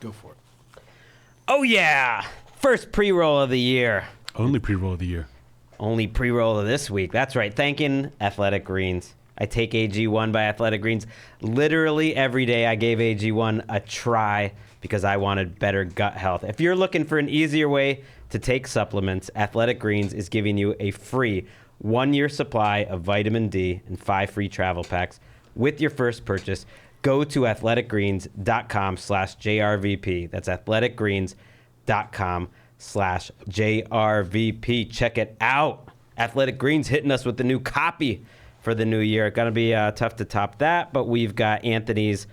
Go for it. Oh, yeah. First pre-roll of the year. Only pre-roll of the year. Only pre-roll of this week. That's right. Thanking Athletic Greens. I take AG1 by Athletic Greens. Literally every day I gave AG1 a try because I wanted better gut health. If you're looking for an easier way to take supplements, Athletic Greens is giving you a free 1-year supply of vitamin D and 5 free travel packs with your first purchase. Go to athleticgreens.com/JRVP. That's athleticgreens.com/JRVP. Check it out. Athletic Greens hitting us with the new copy for the new year. Gonna be tough to top that, but we've got Anthony's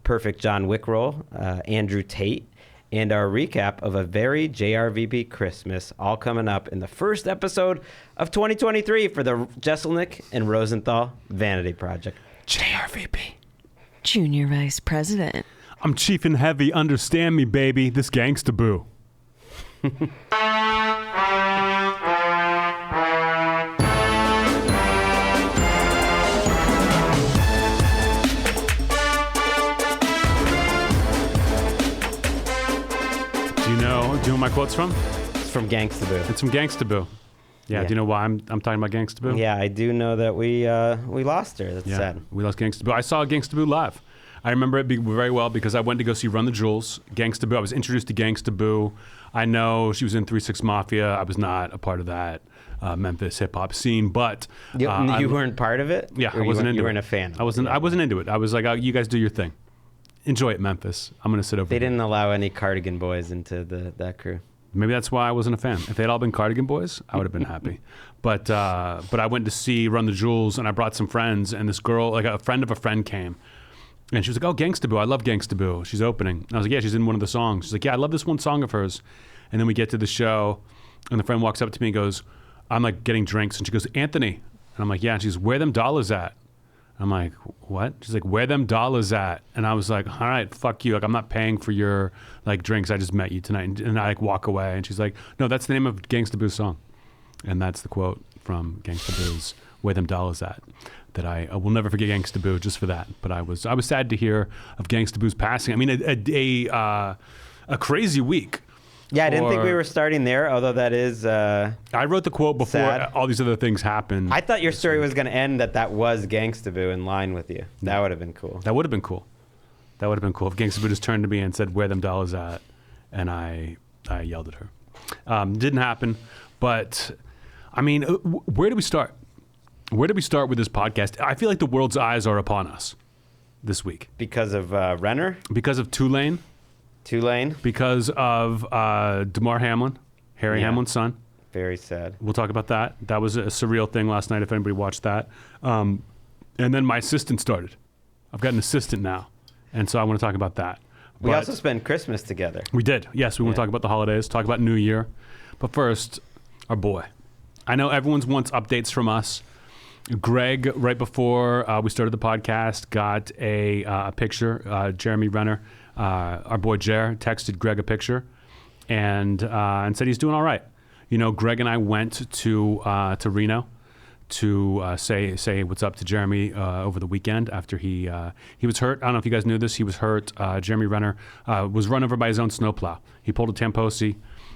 perfect John Wick roll, Andrew Tate, and our recap of a very JRVP Christmas, all coming up in the first episode of 2023 for the Jeselnik and Rosenthal Vanity Project. JRVP. Junior Vice President. I'm chief and heavy, understand me, baby. This Gangsta Boo. Do you know where my quote's from? It's from Gangsta Boo. It's from Gangsta Boo. Yeah. Do you know why I'm talking about Gangsta Boo? Yeah, I do know that we lost her. That's sad. We lost Gangsta Boo. I saw Gangsta Boo live. I remember it very well because I went to go see Run the Jewels, Gangsta Boo. I was introduced to Gangsta Boo. I know she was in 3 6 Mafia. I was not a part of that Memphis hip hop scene, but you weren't part of it. Yeah, I wasn't into it. You weren't a fan. I wasn't into it. I was like, oh, you guys do your thing. Enjoy it, Memphis. I'm gonna sit over. They here. didn't allow any Cardigan Boys into that crew. Maybe that's why I wasn't a fan. If they'd all been Cardigan Boys, I would have been happy. But I went to see Run the Jewels, and I brought some friends, and this girl, like a friend of a friend, came. And she was like, oh, Gangsta Boo, I love Gangsta Boo. She's opening. And I was like, yeah, she's in one of the songs. She's like, yeah, I love this one song of hers. And then we get to the show, and the friend walks up to me and goes, I'm like getting drinks. And she goes, Anthony. And I'm like, yeah. And she's, where them dollars at? I'm like, what? She's like, where them dollars at? And I was like, all right, fuck you. Like, I'm not paying for your like drinks. I just met you tonight. And I like walk away. And she's like, no, that's the name of Gangsta Boo's song. And that's the quote from Gangsta Boo's Where Them Dollars At. That I will never forget Gangsta Boo just for that. But I was sad to hear of Gangsta Boo's passing. I mean, a crazy week. Yeah, I didn't think we were starting there, although that is I wrote the quote before sad. All these other things happened. I thought your story was going to end that was Gangsta Boo in line with you. That would have been cool. That would have been cool. That would have been cool if Gangsta Boo just turned to me and said, where them dollars at? And I yelled at her. Didn't happen. But, I mean, where do we start? Where do we start with this podcast? I feel like the world's eyes are upon us this week. Because of Renner? Because of Tulane. Because of Damar Hamlin, Hamlin's son. Very sad. We'll talk about that. That was a surreal thing last night if anybody watched that. And then my assistant started. I've got an assistant now. And so I want to talk about that. We also spent Christmas together. We did. Yes, we want to talk about the holidays, talk about New Year. But first, our boy. I know everyone's wants updates from us. Gregg, right before we started the podcast, got a picture. Jeremy Renner, our boy Jer, texted Gregg a picture and said he's doing all right. You know, Gregg and I went to Reno to say what's up to Jeremy over the weekend after he was hurt. I don't know if you guys knew this. He was hurt. Jeremy Renner was run over by his own snowplow. He pulled a Tamposi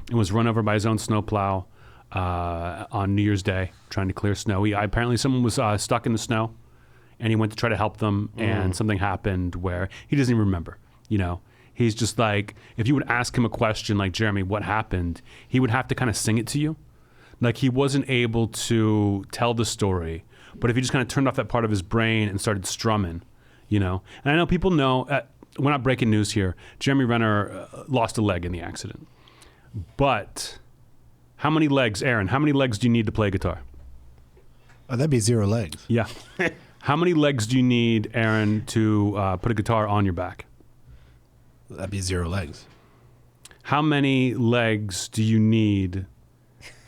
and was run over by his own snowplow on New Year's Day, trying to clear snow. Apparently someone was stuck in the snow, and he went to try to help them, and something happened where he doesn't even remember. You know, he's just like, if you would ask him a question like, Jeremy, what happened? He would have to kind of sing it to you. Like, he wasn't able to tell the story, but if he just kind of turned off that part of his brain and started strumming, you know. And I know people know, we're not breaking news here, Jeremy Renner lost a leg in the accident. But how many legs, Aaron, how many legs do you need to play guitar? Oh, that'd be 0 legs. Yeah. How many legs do you need, Aaron, to put a guitar on your back? That'd be 0 legs. How many legs do you need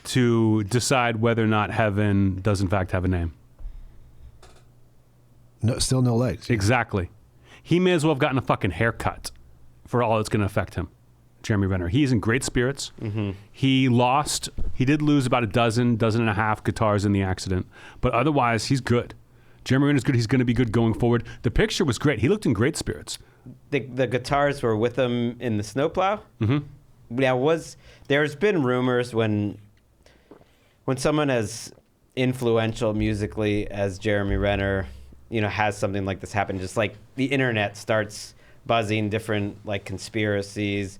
to decide whether or not heaven does in fact have a name? No, still no legs. Exactly. He may as well have gotten a fucking haircut for all it's going to affect him. Jeremy Renner. He's in great spirits. Mm-hmm. He did lose about a dozen and a half guitars in the accident, but otherwise he's good. Jeremy Renner's good. He's going to be good going forward. The picture was great. He looked in great spirits. the guitars were with him in the snowplow. Mm-hmm. Yeah, there's been rumors when someone as influential musically as Jeremy Renner, has something like this happen, just like the internet starts buzzing different like conspiracies.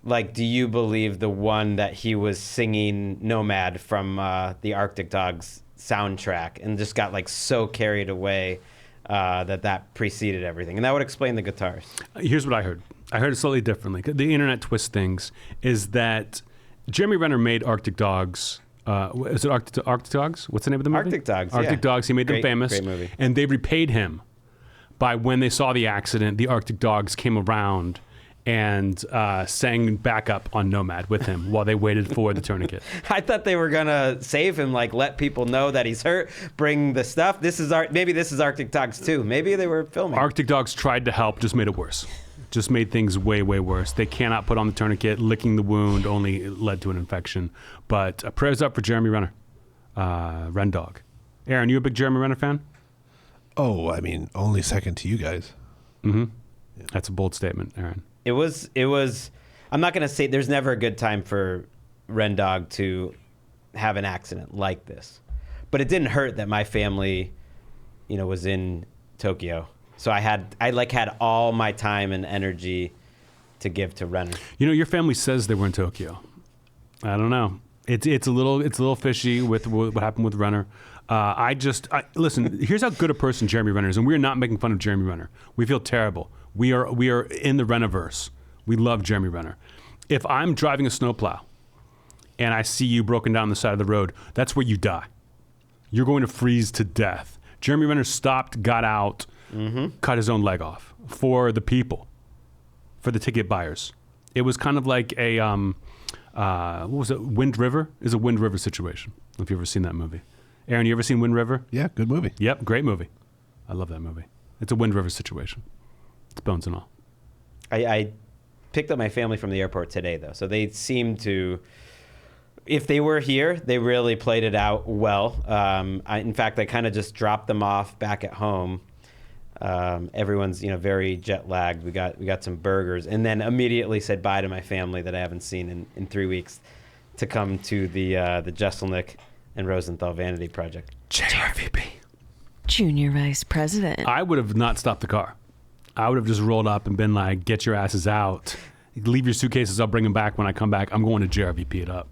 Like, do you believe the one that he was singing Nomad from the Arctic Dogs soundtrack and just got like so carried away that preceded everything? And that would explain the guitars. Here's what I heard. I heard it slightly differently. The internet twists things is that Jeremy Renner made Arctic Dogs. Is it Arctic Dogs? What's the name of the movie? Arctic Dogs. Arctic Dogs. He made them famous. Great movie. And they repaid him by when they saw the accident, the Arctic Dogs came around and sang backup on Nomad with him while they waited for the tourniquet. I thought they were gonna save him, like let people know that he's hurt, bring the stuff. Maybe this is Arctic Dogs too. Maybe they were filming. Arctic Dogs tried to help, just made it worse. Just made things way, way worse. They cannot put on the tourniquet. Licking the wound only led to an infection. But prayers up for Jeremy Renner, Ren Dog. Aaron, you a big Jeremy Renner fan? Oh, I mean, only second to you guys. Mm-hmm. Yeah. That's a bold statement, Aaron. It was. I'm not gonna say there's never a good time for Ren Dog to have an accident like this, but it didn't hurt that my family, was in Tokyo. So I had all my time and energy to give to Renner. Your family says they were in Tokyo. I don't know. It's a little fishy with what happened with Renner. Listen. Here's how good a person Jeremy Renner is, and we're not making fun of Jeremy Renner. We feel terrible. We are in the Rennerverse. We love Jeremy Renner. If I'm driving a snowplow and I see you broken down the side of the road, that's where you die. You're going to freeze to death. Jeremy Renner stopped, got out, cut his own leg off for the people, for the ticket buyers. It was kind of like a, what was it, Wind River? It's a Wind River situation, if you've ever seen that movie. Aaron, you ever seen Wind River? Yeah, good movie. Yep, great movie. I love that movie. It's a Wind River situation. It's bones and all. I picked up my family from the airport today, though, so they seem to, if they were here, they really played it out well. In fact, I kind of just dropped them off back at home. Everyone's very jet lagged. We got some burgers, and then immediately said bye to my family that I haven't seen in 3 weeks to come to the Jeselnik and Rosenthal Vanity project. JRVP. Junior Vice President. I would have not stopped the car. I would have just rolled up and been like, get your asses out. Leave your suitcases. I'll bring them back when I come back. I'm going to JRVP it up.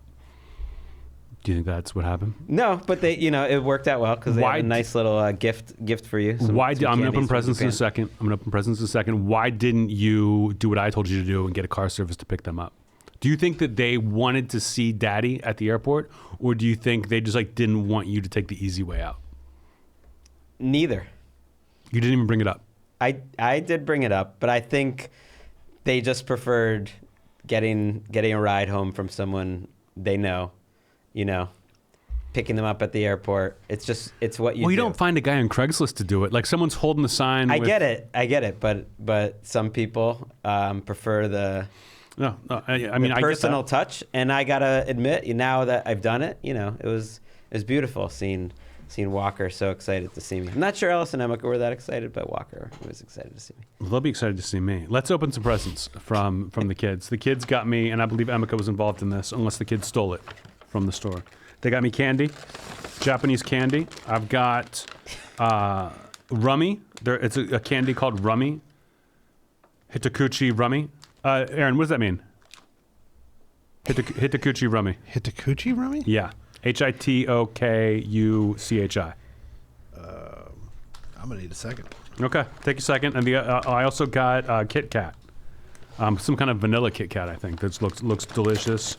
Do you think that's what happened? No, but they, it worked out well because they have a nice little gift for you. I'm going to open presents in a second. Why didn't you do what I told you to do and get a car service to pick them up? Do you think that they wanted to see Daddy at the airport, or do you think they just didn't want you to take the easy way out? Neither. You didn't even bring it up. I did bring it up, but I think they just preferred getting a ride home from someone they know, picking them up at the airport. It's what you do. Well, you don't find a guy on Craigslist to do it. Like someone's holding the sign. I get it, but some people prefer the personal touch, and I gotta admit, now that I've done it, it was beautiful seeing Walker so excited to see me. I'm not sure Alice and Emeka were that excited, but Walker was excited to see me. Well, they'll be excited to see me. Let's open some presents from the kids. The kids got me, and I believe Emeka was involved in this, unless the kids stole it from the store. They got me candy, Japanese candy. I've got rummy. It's a candy called rummy. Hitakuchi rummy. Aaron, what does that mean? Hitakuchi rummy. Hitakuchi rummy? Yeah. Hitokuchi. I'm gonna need a second. Okay, take a second. And I also got Kit Kat, some kind of vanilla Kit Kat. I think that looks delicious.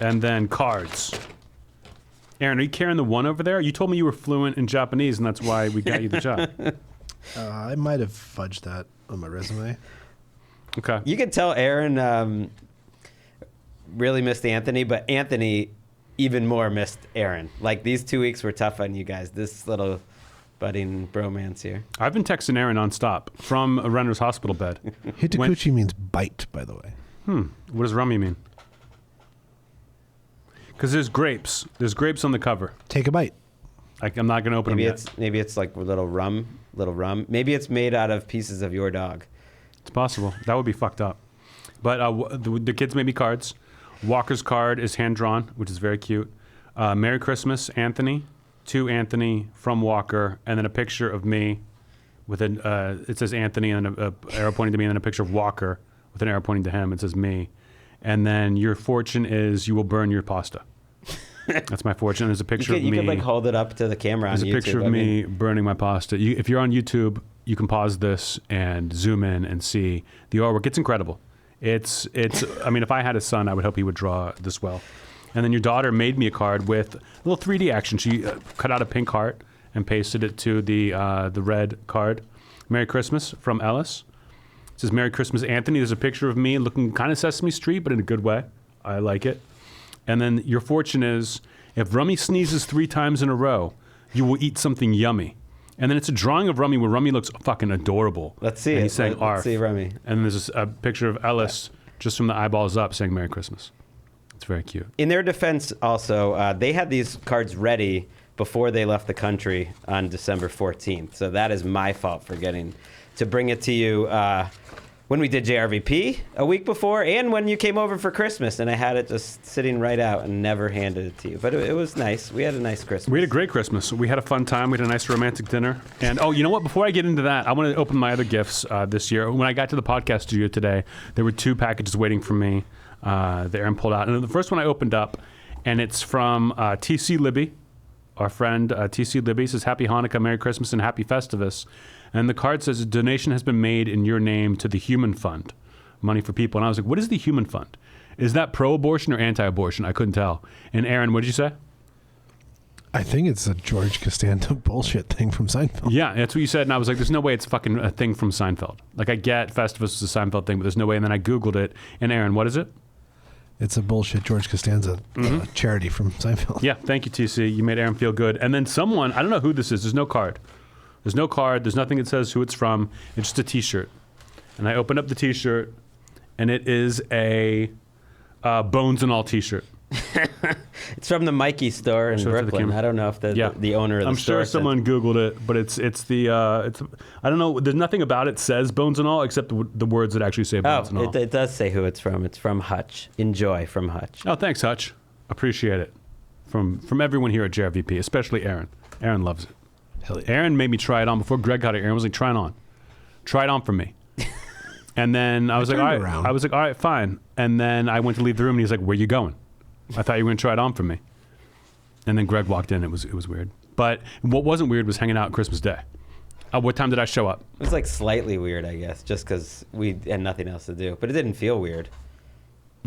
And then cards. Aaron, are you carrying the one over there? You told me you were fluent in Japanese, and that's why we got you the job. I might have fudged that on my resume. Okay. You could tell Aaron really missed Anthony, but Anthony even more missed Aaron. Like, these 2 weeks were tough on you guys. This little budding bromance here. I've been texting Aaron nonstop from a Renner's hospital bed. Hitakuchi means bite, by the way. What does rummy mean? Because there's grapes. There's grapes on the cover. Take a bite. I'm not going to open them yet. Maybe it's like little rum. Maybe it's made out of pieces of your dog. It's possible. That would be fucked up. But the kids made me cards. Walker's card is hand-drawn, which is very cute. Merry Christmas, Anthony. To Anthony from Walker. And then a picture of me with it says Anthony and then an arrow pointing to me and then a picture of Walker with an arrow pointing to him. It says me. And then your fortune is you will burn your pasta. That's my fortune. There's a picture of me. You could like hold it up to the camera on YouTube. There's a picture of me burning my pasta. If you're on YouTube, you can pause this and zoom in and see the artwork. It's incredible. It's. I mean, if I had a son, I would hope he would draw this well. And then your daughter made me a card with a little 3D action. She cut out a pink heart and pasted it to the red card. Merry Christmas from Ellis. It says Merry Christmas, Anthony. There's a picture of me looking kind of Sesame Street, but in a good way. I like it. And then your fortune is, if Rummy sneezes 3 times in a row, you will eat something yummy. And then it's a drawing of Rummy where Rummy looks fucking adorable. Let's see and it. He's saying Let's see Rummy. And then there's a picture of Ellis just from the eyeballs up saying Merry Christmas. It's very cute. In their defense, also, they had these cards ready before they left the country on December 14th. So that is my fault for getting to bring it to you when we did JRVP a week before and when you came over for Christmas. And I had it just sitting right out and never handed it to you. But it was nice. We had a nice Christmas. We had a great Christmas. We had a fun time. We had a nice romantic dinner. And, you know what? Before I get into that, I want to open my other gifts this year. When I got to the podcast studio today, there were 2 packages waiting for me that Aaron pulled out. And the first one I opened up, and it's from TC Libby. Our friend TC Libby says, Happy Hanukkah, Merry Christmas, and Happy Festivus. And the card says, a donation has been made in your name to the Human Fund, money for people. And I was like, what is the Human Fund? Is that pro-abortion or anti-abortion? I couldn't tell. And Aaron, what did you say? I think it's a George Costanza bullshit thing from Seinfeld. Yeah, that's what you said. And I was like, there's no way it's fucking a thing from Seinfeld. Like, I get Festivus is a Seinfeld thing, but there's no way. And then I Googled it. And Aaron, what is it? It's a bullshit George Costanza charity from Seinfeld. Yeah, thank you, TC. You made Aaron feel good. And then someone, I don't know who this is. There's no card. There's no card. There's nothing that says who it's from. It's just a T-shirt. And I opened up the T-shirt, and it is a Bones and All T-shirt. It's from the Mikey store in Brooklyn. I don't know if the owner of the store. I'm sure someone Googled it, but it's I don't know. There's nothing about it says Bones and All except the words that actually say Bones and All. It does say who it's from. It's from Hutch. Enjoy from Hutch. Oh, thanks, Hutch. Appreciate it. From everyone here at JRVP, especially Aaron. Aaron loves it. Hell yeah. Aaron made me try it on before Gregg got it. Aaron was like, try it on. Try it on for me. And then I was like, all right, fine. And then I went to leave the room and he's like, where you going? I thought you were going to try it on for me. And then Gregg walked in. It was weird. But what wasn't weird was hanging out Christmas Day. What time did I show up? It was like slightly weird, I guess, just because we had nothing else to do. But it didn't feel weird.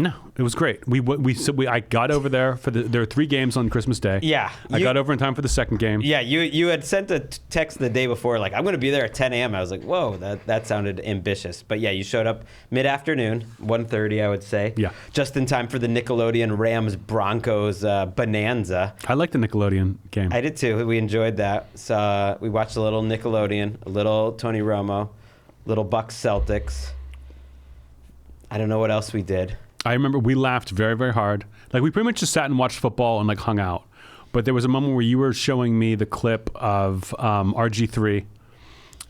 No, it was great. I got over there there were 3 games on Christmas Day. Yeah. I got over in time for the second game. Yeah, you had sent a text the day before, like, I'm going to be there at 10 a.m. I was like, whoa, that sounded ambitious. But yeah, you showed up mid-afternoon, 1:30, I would say. Yeah. Just in time for the Nickelodeon Rams-Broncos bonanza. I liked the Nickelodeon game. I did too. We enjoyed that. So we watched a little Nickelodeon, a little Tony Romo, little Bucks Celtics. I don't know what else we did. I remember we laughed very, very hard. Like, we pretty much just sat and watched football and, like, hung out. But there was a moment where you were showing me the clip of RG3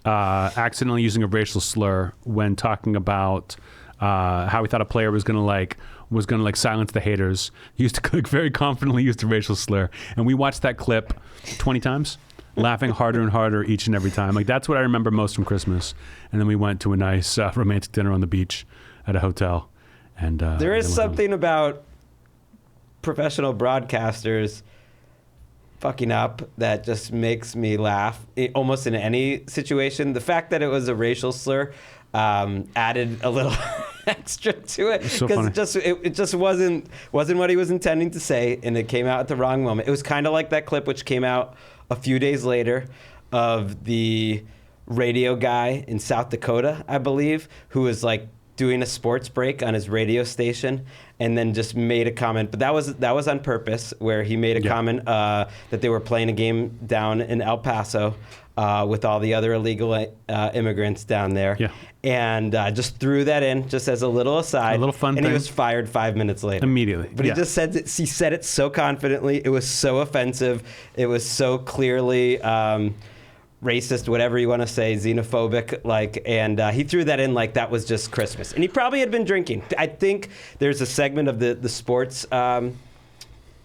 accidentally using a racial slur when talking about how he thought a player was gonna silence the haters. He used to very confidently use the racial slur, and we watched that clip 20 times, laughing harder and harder each and every time. Like, that's what I remember most from Christmas. And then we went to a nice romantic dinner on the beach at a hotel. And there is something about professional broadcasters fucking up that just makes me laugh almost in any situation. The fact that it was a racial slur added a little extra to it because it just wasn't what he was intending to say, and it came out at the wrong moment. It was kind of like that clip which came out a few days later of the radio guy in South Dakota, I believe, who was like doing a sports break on his radio station, and then just made a comment. But that was on purpose, where he made a comment that they were playing a game down in El Paso with all the other illegal immigrants down there, and just threw that in just as a little aside, a little fun and thing. He was fired 5 minutes later immediately. But he just said it. He said it so confidently. It was so offensive. It was so clearly racist, whatever you want to say, xenophobic, like, and he threw that in like that was just Christmas. And he probably had been drinking. I think there's a segment of the sports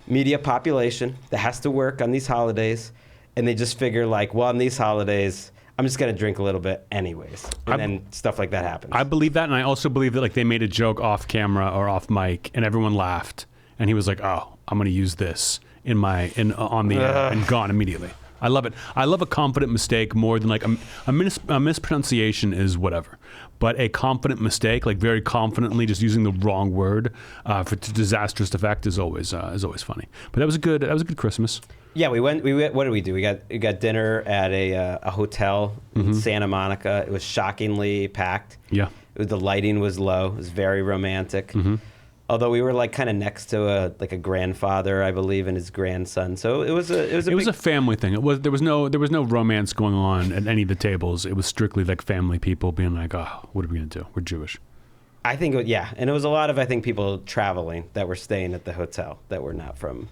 media population that has to work on these holidays, and they just figure like, well, on these holidays, I'm just going to drink a little bit anyways. And then stuff like that happens. I believe that, and I also believe that like they made a joke off camera or off mic, and everyone laughed, and he was like, "Oh, I'm going to use this on the air," and gone immediately. I love it. I love a confident mistake more than like a mispronunciation is whatever, but a confident mistake, like very confidently just using the wrong word for disastrous effect, is always funny. But that was a good Christmas. Yeah, we went. What did we do? We got dinner at a hotel in Santa Monica. It was shockingly packed. Yeah, the lighting was low. It was very romantic. Although we were like kind of next to a grandfather, I believe, and his grandson. So it was a family thing. There was no romance going on at any of the tables. It was strictly like family people being like, "Oh, what are we gonna do? We're Jewish." I think and it was a lot of people traveling that were staying at the hotel that were not from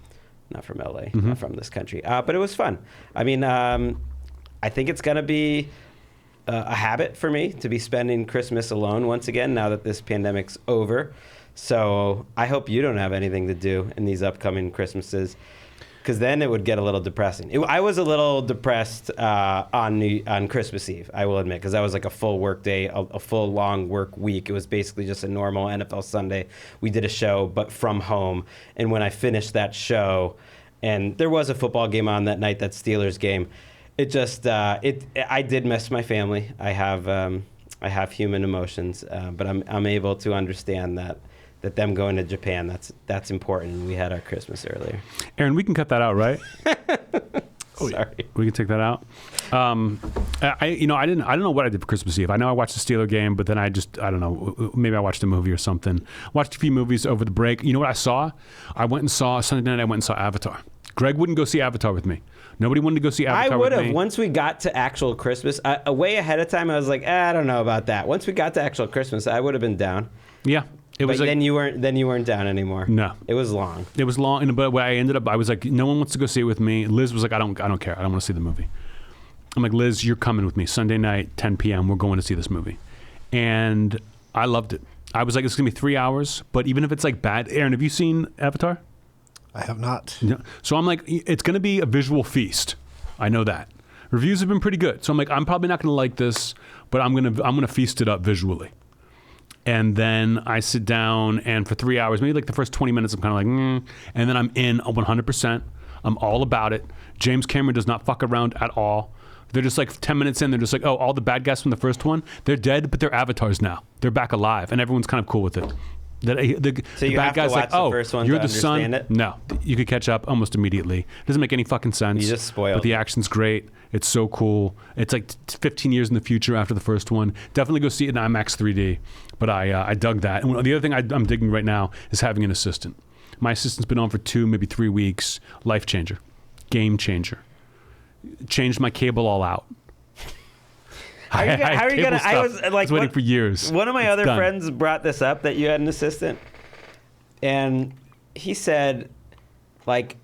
LA, not from this country. But it was fun. I mean, I think it's gonna be a habit for me to be spending Christmas alone once again now that this pandemic's over. So I hope you don't have anything to do in these upcoming Christmases, because then it would get a little depressing. I was a little depressed on Christmas Eve, I will admit, because that was like a full work day, a full long work week. It was basically just a normal NFL Sunday. We did a show, but from home. And when I finished that show, and there was a football game on that night, that Steelers game, it just I did miss my family. I have human emotions, but I'm able to understand that them going to Japan, that's important. And we had our Christmas earlier. Aaron, we can cut that out, right? Sorry. We can take that out. I don't know what I did for Christmas Eve. I know I watched the Steeler game, but then I don't know, maybe I watched a movie or something. Watched a few movies over the break. You know what I saw? Sunday night I went and saw Avatar. Gregg wouldn't go see Avatar with me. Nobody wanted to go see Avatar with me. I would have. Once we got to actual Christmas, way ahead of time, I was like, I don't know about that. Once we got to actual Christmas, I would have been down. Yeah. But then you weren't down anymore. No. It was long. It was long, but I ended up, I was like, no one wants to go see it with me. Liz was like, I don't care. I don't want to see the movie. I'm like, Liz, you're coming with me. Sunday night, 10 p.m., we're going to see this movie. And I loved it. I was like, it's going to be 3 hours, but even if it's like bad. Aaron, have you seen Avatar? I have not. No. So I'm like, it's going to be a visual feast. I know that. Reviews have been pretty good. So I'm like, I'm probably not going to like this, but I'm going to feast it up visually. And then I sit down, and for 3 hours, maybe like the first 20 minutes, I'm kind of like, and then I'm in 100%. I'm all about it. James Cameron does not fuck around at all. They're just like 10 minutes in, they're just like, oh, all the bad guys from the first one, they're dead, but they're avatars now. They're back alive, and everyone's kind of cool with it. So the bad guy's like, oh, you're the son. It? No, you could catch up almost immediately. It doesn't make any fucking sense. You just spoiled. But the action's great. It's so cool. It's like 15 years in the future after the first one. Definitely go see it in IMAX 3D. But I dug that. And the other thing I'm digging right now is having an assistant. My assistant's been on for 2, maybe 3 weeks. Life changer. Game changer. Changed my cable all out. How are you gonna? I was waiting for years. One of my other friends brought this up, that you had an assistant, and he said, like,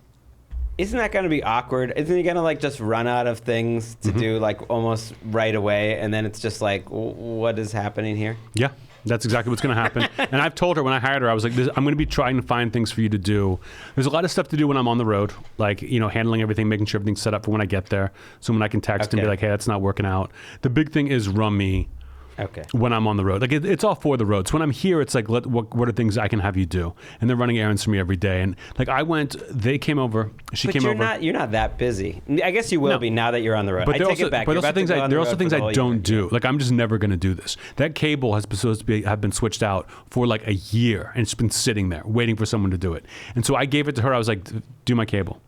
isn't that gonna be awkward? Isn't he gonna like just run out of things to do like almost right away, and then it's just like, what is happening here? Yeah. That's exactly what's going to happen. And I've told her when I hired her, I was like, I'm going to be trying to find things for you to do. There's a lot of stuff to do when I'm on the road, like, handling everything, making sure everything's set up for when I get there. So when I can text and be like, hey, that's not working out. The big thing is rummy. Okay. When I'm on the road, like it's all for the road. So when I'm here, it's like, what are things I can have you do? And they're running errands for me every day. And like they came over. You're not that busy. I guess you will be now that you're on the road. But I take it back. But there are also things I don't do. Like I'm just never going to do this. That cable has supposed to have been switched out for like a year, and it's been sitting there waiting for someone to do it. And so I gave it to her. I was like, do my cable.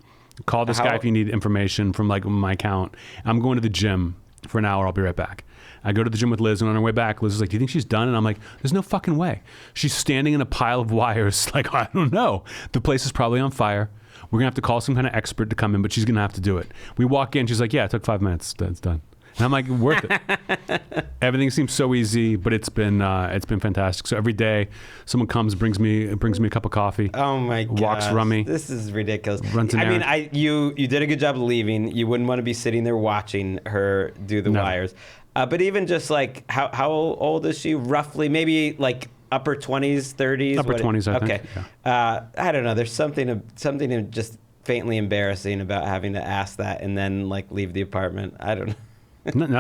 Call this guy if you need information from like my account. I'm going to the gym for an hour. I'll be right back. I go to the gym with Liz, and on her way back, Liz is like, do you think she's done? And I'm like, there's no fucking way. She's standing in a pile of wires. Like, I don't know. The place is probably on fire. We're going to have to call some kind of expert to come in, but she's going to have to do it. We walk in. She's like, yeah, it took 5 minutes. It's done. And I'm like, worth it. Everything seems so easy, but it's been fantastic. So every day, someone comes, brings me a cup of coffee. Oh my god! Walks rummy. This is ridiculous. Runs an errand. you did a good job of leaving. You wouldn't want to be sitting there watching her do the wires. But even just like how old is she roughly? Maybe like upper 20s, 30s. Upper 20s, I think. Okay. Yeah. I don't know. There's something just faintly embarrassing about having to ask that and then like leave the apartment. I don't know.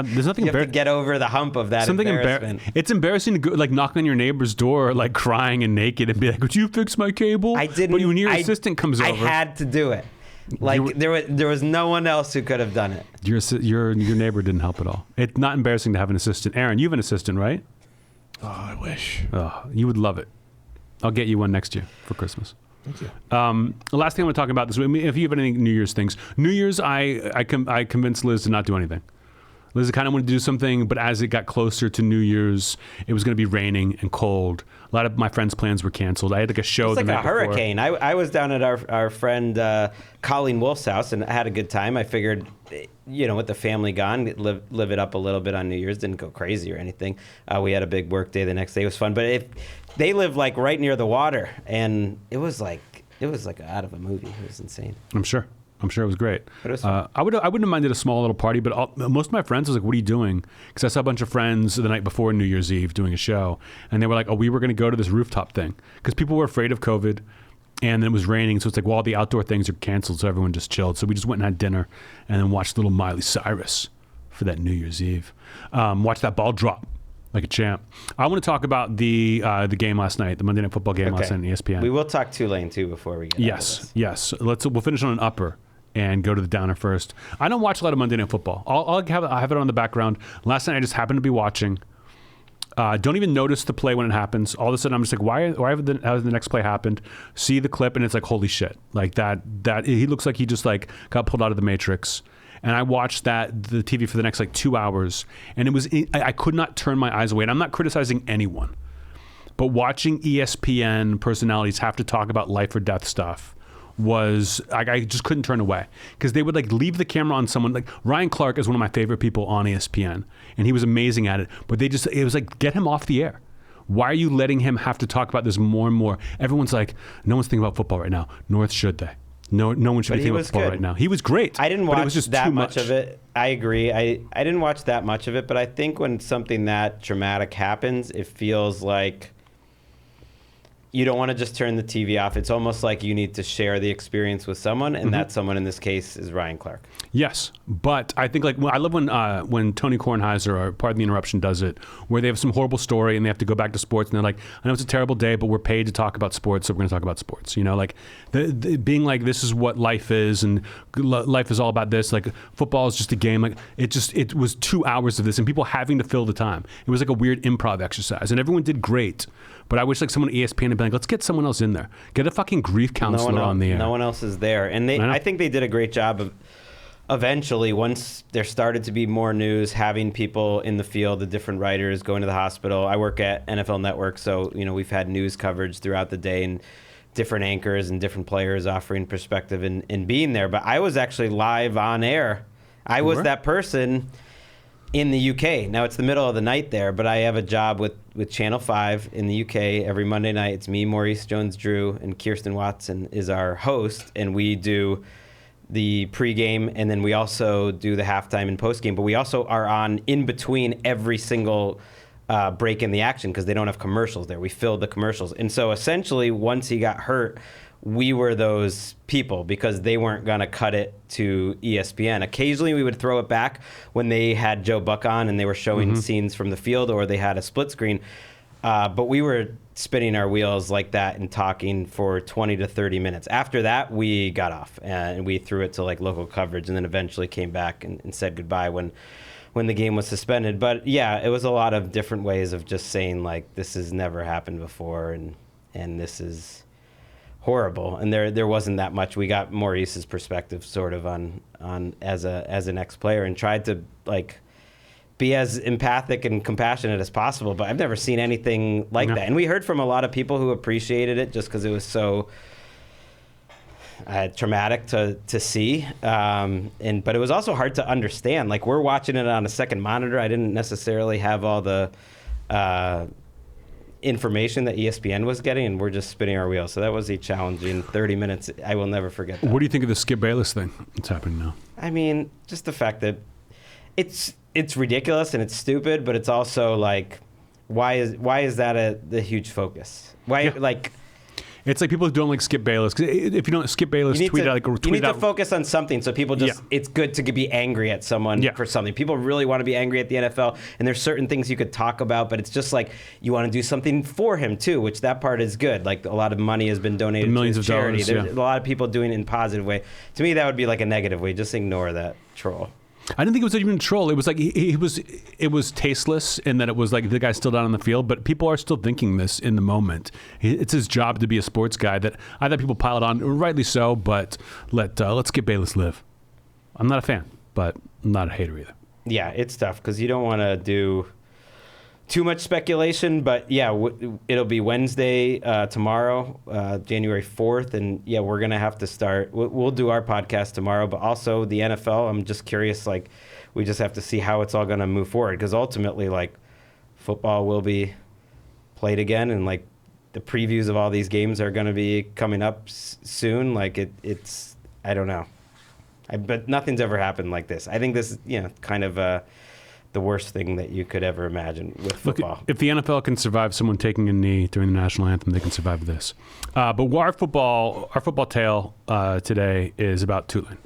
There's nothing You have to get over the hump of that embarrassment. It's embarrassing to go, like knock on your neighbor's door, like crying and naked, and be like, "Would you fix my cable?" I didn't. But when your assistant comes over, I had to do it. Like there was no one else who could have done it. Your neighbor didn't help at all. It's not embarrassing to have an assistant. Aaron, you have an assistant, right? Oh, I wish. Oh, you would love it. I'll get you one next year for Christmas. Thank you. The last thing I want to talk about this, if you have any New Year's things. New Year's, I convinced Liz to not do anything. Liz kind of wanted to do something, but as it got closer to New Year's, it was going to be raining and cold. A lot of my friends' plans were canceled. I had like a show. It's like the night a hurricane. I was down at our friend Colleen Wolf's house and I had a good time. I figured, with the family gone, live it up a little bit on New Year's. Didn't go crazy or anything. We had a big work day the next day. It was fun. But if they live like right near the water, and it was like out of a movie. It was insane. I'm sure it was great. But it was fun. I wouldn't have minded a small little party, but most of my friends was like, "What are you doing?" Because I saw a bunch of friends the night before New Year's Eve doing a show, and they were like, "Oh, we were going to go to this rooftop thing," because people were afraid of COVID, and then it was raining, so it's like, well, all the outdoor things are canceled, so everyone just chilled. So we just went and had dinner, and then watched little Miley Cyrus for that New Year's Eve. Watched that ball drop like a champ. I want to talk about the game last night, the Monday Night Football game last night on ESPN. We will talk Tulane too before we get out of this. Yes. We'll finish on an upper and go to the downer first. I don't watch a lot of Monday Night Football. I have it on the background. Last night I just happened to be watching. Don't even notice the play when it happens. All of a sudden I'm just like, why has the next play happened? See the clip and it's like, holy shit! Like that he looks like he just like got pulled out of the Matrix. And I watched the TV for the next like 2 hours, and I could not turn my eyes away. And I'm not criticizing anyone, but watching ESPN personalities have to talk about life or death stuff was I just couldn't turn away, because they would like leave the camera on someone. Like Ryan Clark is one of my favorite people on ESPN, and he was amazing at it. But it was like, get him off the air. Why are you letting him have to talk about this more and more? Everyone's like, no one's thinking about football right now, nor should they. No one should be thinking about football right now. He was great. I didn't watch it was just that much of it. I agree. I didn't watch that much of it, but I think when something that traumatic happens, it feels like you don't want to just turn the TV off. It's almost like you need to share the experience with someone, and that someone in this case is Ryan Clark. Yes, but I think I love when Tony Kornheiser, or Pardon the Interruption, does it, where they have some horrible story and they have to go back to sports, and they're like, I know it's a terrible day, but we're paid to talk about sports, so we're going to talk about sports. Like the being like, this is what life is, and life is all about this. Like football is just a game. Like it was 2 hours of this, and people having to fill the time. It was like a weird improv exercise, and everyone did great. But I wish like someone at ESPN had been like, let's get someone else in there. Get a fucking grief counselor on the air. No one else is there. And I think they did a great job of eventually, once there started to be more news, having people in the field, the different writers going to the hospital. I work at NFL Network, so we've had news coverage throughout the day and different anchors and different players offering perspective and being there. But I was actually live on air. I was that person in the UK. Now it's the middle of the night there, but I have a job with Channel 5 in the UK every Monday night. It's me, Maurice Jones-Drew, and Kirsten Watson is our host, and we do the pregame, and then we also do the halftime and postgame, but we also are on in between every single break in the action, because they don't have commercials there. We filled the commercials. And so essentially, once he got hurt, we were those people, because they weren't going to cut it to ESPN. Occasionally, we would throw it back when they had Joe Buck on and they were showing scenes from the field, or they had a split screen. But we were spinning our wheels like that and talking for 20 to 30 minutes. After that, we got off and we threw it to like local coverage, and then eventually came back and said goodbye when the game was suspended. But yeah, it was a lot of different ways of just saying like, this has never happened before, and this is horrible. And there wasn't that much. We got Maurice's perspective sort of on as an ex-player, and tried to like be as empathic and compassionate as possible, but I've never seen anything like that. And we heard from a lot of people who appreciated it just because it was so traumatic to see, but it was also hard to understand. Like, we're watching it on a second monitor. I didn't necessarily have all the information that ESPN was getting, and we're just spinning our wheels. So that was a challenging 30 minutes. I will never forget that. What do you think of the Skip Bayless thing that's happening now? I mean, just the fact that it's ridiculous and it's stupid, but it's also like, why is that the huge focus? Why like? It's like people who don't like Skip Bayless. 'Cause if you don't, Skip Bayless tweeted out. You need to focus on something, so people just, it's good to be angry at someone for something. People really want to be angry at the NFL, and there's certain things you could talk about, but it's just like, you want to do something for him too, which that part is good. Like, a lot of money has been donated to millions of charity. dollars, There's a lot of people doing it in a positive way. To me, that would be like a negative way. Just ignore that troll. I didn't think it was even a troll. It was like it was tasteless in that it was like the guy's still down on the field, but people are still thinking this in the moment. It's his job to be a sports guy. That I thought people piled on, rightly so, but let's get Bayless live. I'm not a fan, but I'm not a hater either. Yeah, it's tough because you don't want to do too much speculation, but yeah, it'll be Wednesday tomorrow, January 4th, and yeah, we're gonna have to start. We'll do our podcast tomorrow, but also the NFL. I'm just curious, like, we just have to see how it's all gonna move forward, because ultimately, like, football will be played again, and like the previews of all these games are gonna be coming up soon. Like, it's I don't know, but nothing's ever happened like this. I think this is kind of the worst thing that you could ever imagine with football. Look, if the NFL can survive someone taking a knee during the national anthem, they can survive this. But our football tale today is about Tulane.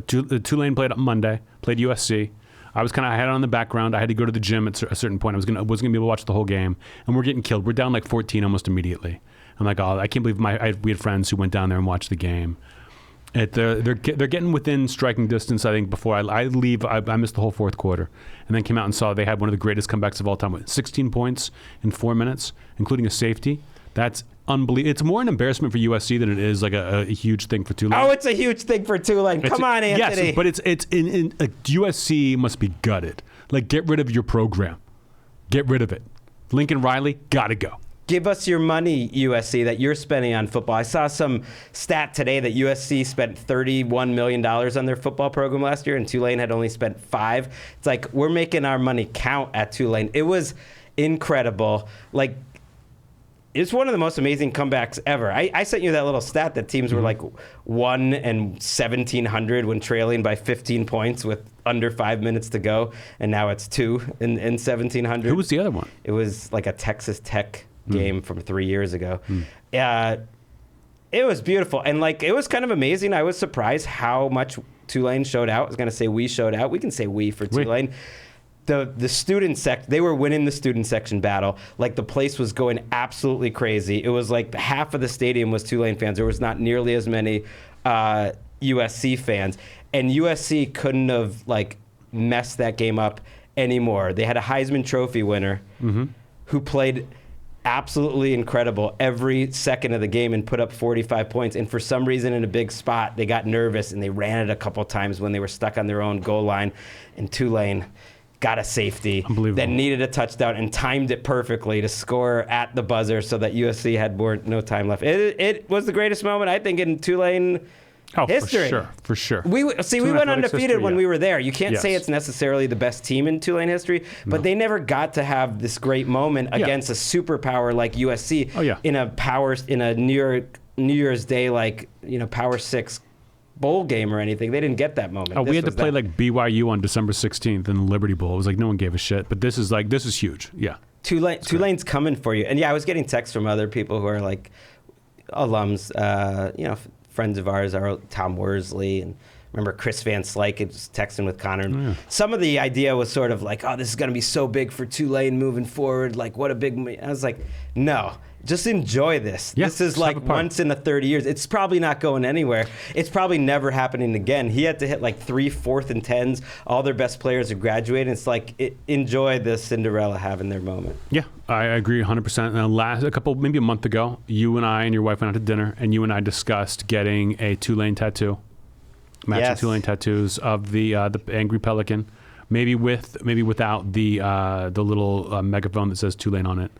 Tulane played on Monday, played USC. I had it on the background. I had to go to the gym at a certain point. I wasn't gonna be able to watch the whole game, and we're getting killed. We're down like 14 almost immediately. I'm like, oh, I can't believe we had friends who went down there and watched the game. They're getting within striking distance. I think before I leave, I missed the whole fourth quarter, and then came out and saw they had one of the greatest comebacks of all time with 16 points in 4 minutes, including a safety. That's unbelievable. It's more an embarrassment for USC than it is like a huge thing for Tulane. Oh, it's a huge thing for Tulane. Come on, Anthony. Yes, but it's USC must be gutted. Like, get rid of your program. Get rid of it. Lincoln Riley, gotta go. Give us your money, USC, that you're spending on football. I saw some stat today that USC spent $31 million on their football program last year, and Tulane had only spent $5 million. It's like, we're making our money count at Tulane. It was incredible. Like, it's one of the most amazing comebacks ever. I sent you that little stat that teams were like 1 and 1,700 when trailing by 15 points with under 5 minutes to go, and now it's 2 and 1,700. Who was the other one? It was like a Texas Tech game from 3 years ago. It was beautiful, and like, it was kind of amazing. I was surprised how much Tulane showed out. I was going to say we showed out. We can say we for Tulane. The student they were winning the student section battle. Like, the place was going absolutely crazy. It was like half of the stadium was Tulane fans. There was not nearly as many USC fans, and USC couldn't have like messed that game up anymore. They had a Heisman Trophy winner who played absolutely incredible every second of the game and put up 45 points. And for some reason, in a big spot, they got nervous and they ran it a couple times when they were stuck on their own goal line. And Tulane got a safety, then needed a touchdown and timed it perfectly to score at the buzzer so that USC had no time left. It was the greatest moment, I think, in Tulane history. For sure. We went undefeated when we were there. You can't say it's necessarily the best team in Tulane history, but they never got to have this great moment against a superpower like USC in a New Year's Day, like, Power 6 bowl game or anything. They didn't get that moment. We had to play like BYU on December 16th in the Liberty Bowl. It was like no one gave a shit, but this is huge. Yeah. Tulane's coming for you. And yeah, I was getting texts from other people who are like alums, friends of ours are Tom Worsley, and remember Chris Van Slyke was texting with Connor. Yeah. Some of the idea was sort of like, oh, this is going to be so big for Tulane moving forward. Like, what a big... I was like, no, just enjoy this. Yeah, this is like once in the 30 years. It's probably not going anywhere. It's probably never happening again. He had to hit like 3 4th and 10s. All their best players are graduating. It's like, enjoy the Cinderella having their moment. Yeah, I agree 100%. Now, maybe a month ago, you and I and your wife went out to dinner, and you and I discussed getting a Tulane tattoo. Matching Tulane tattoos of the angry pelican, maybe without the little megaphone that says Tulane on it.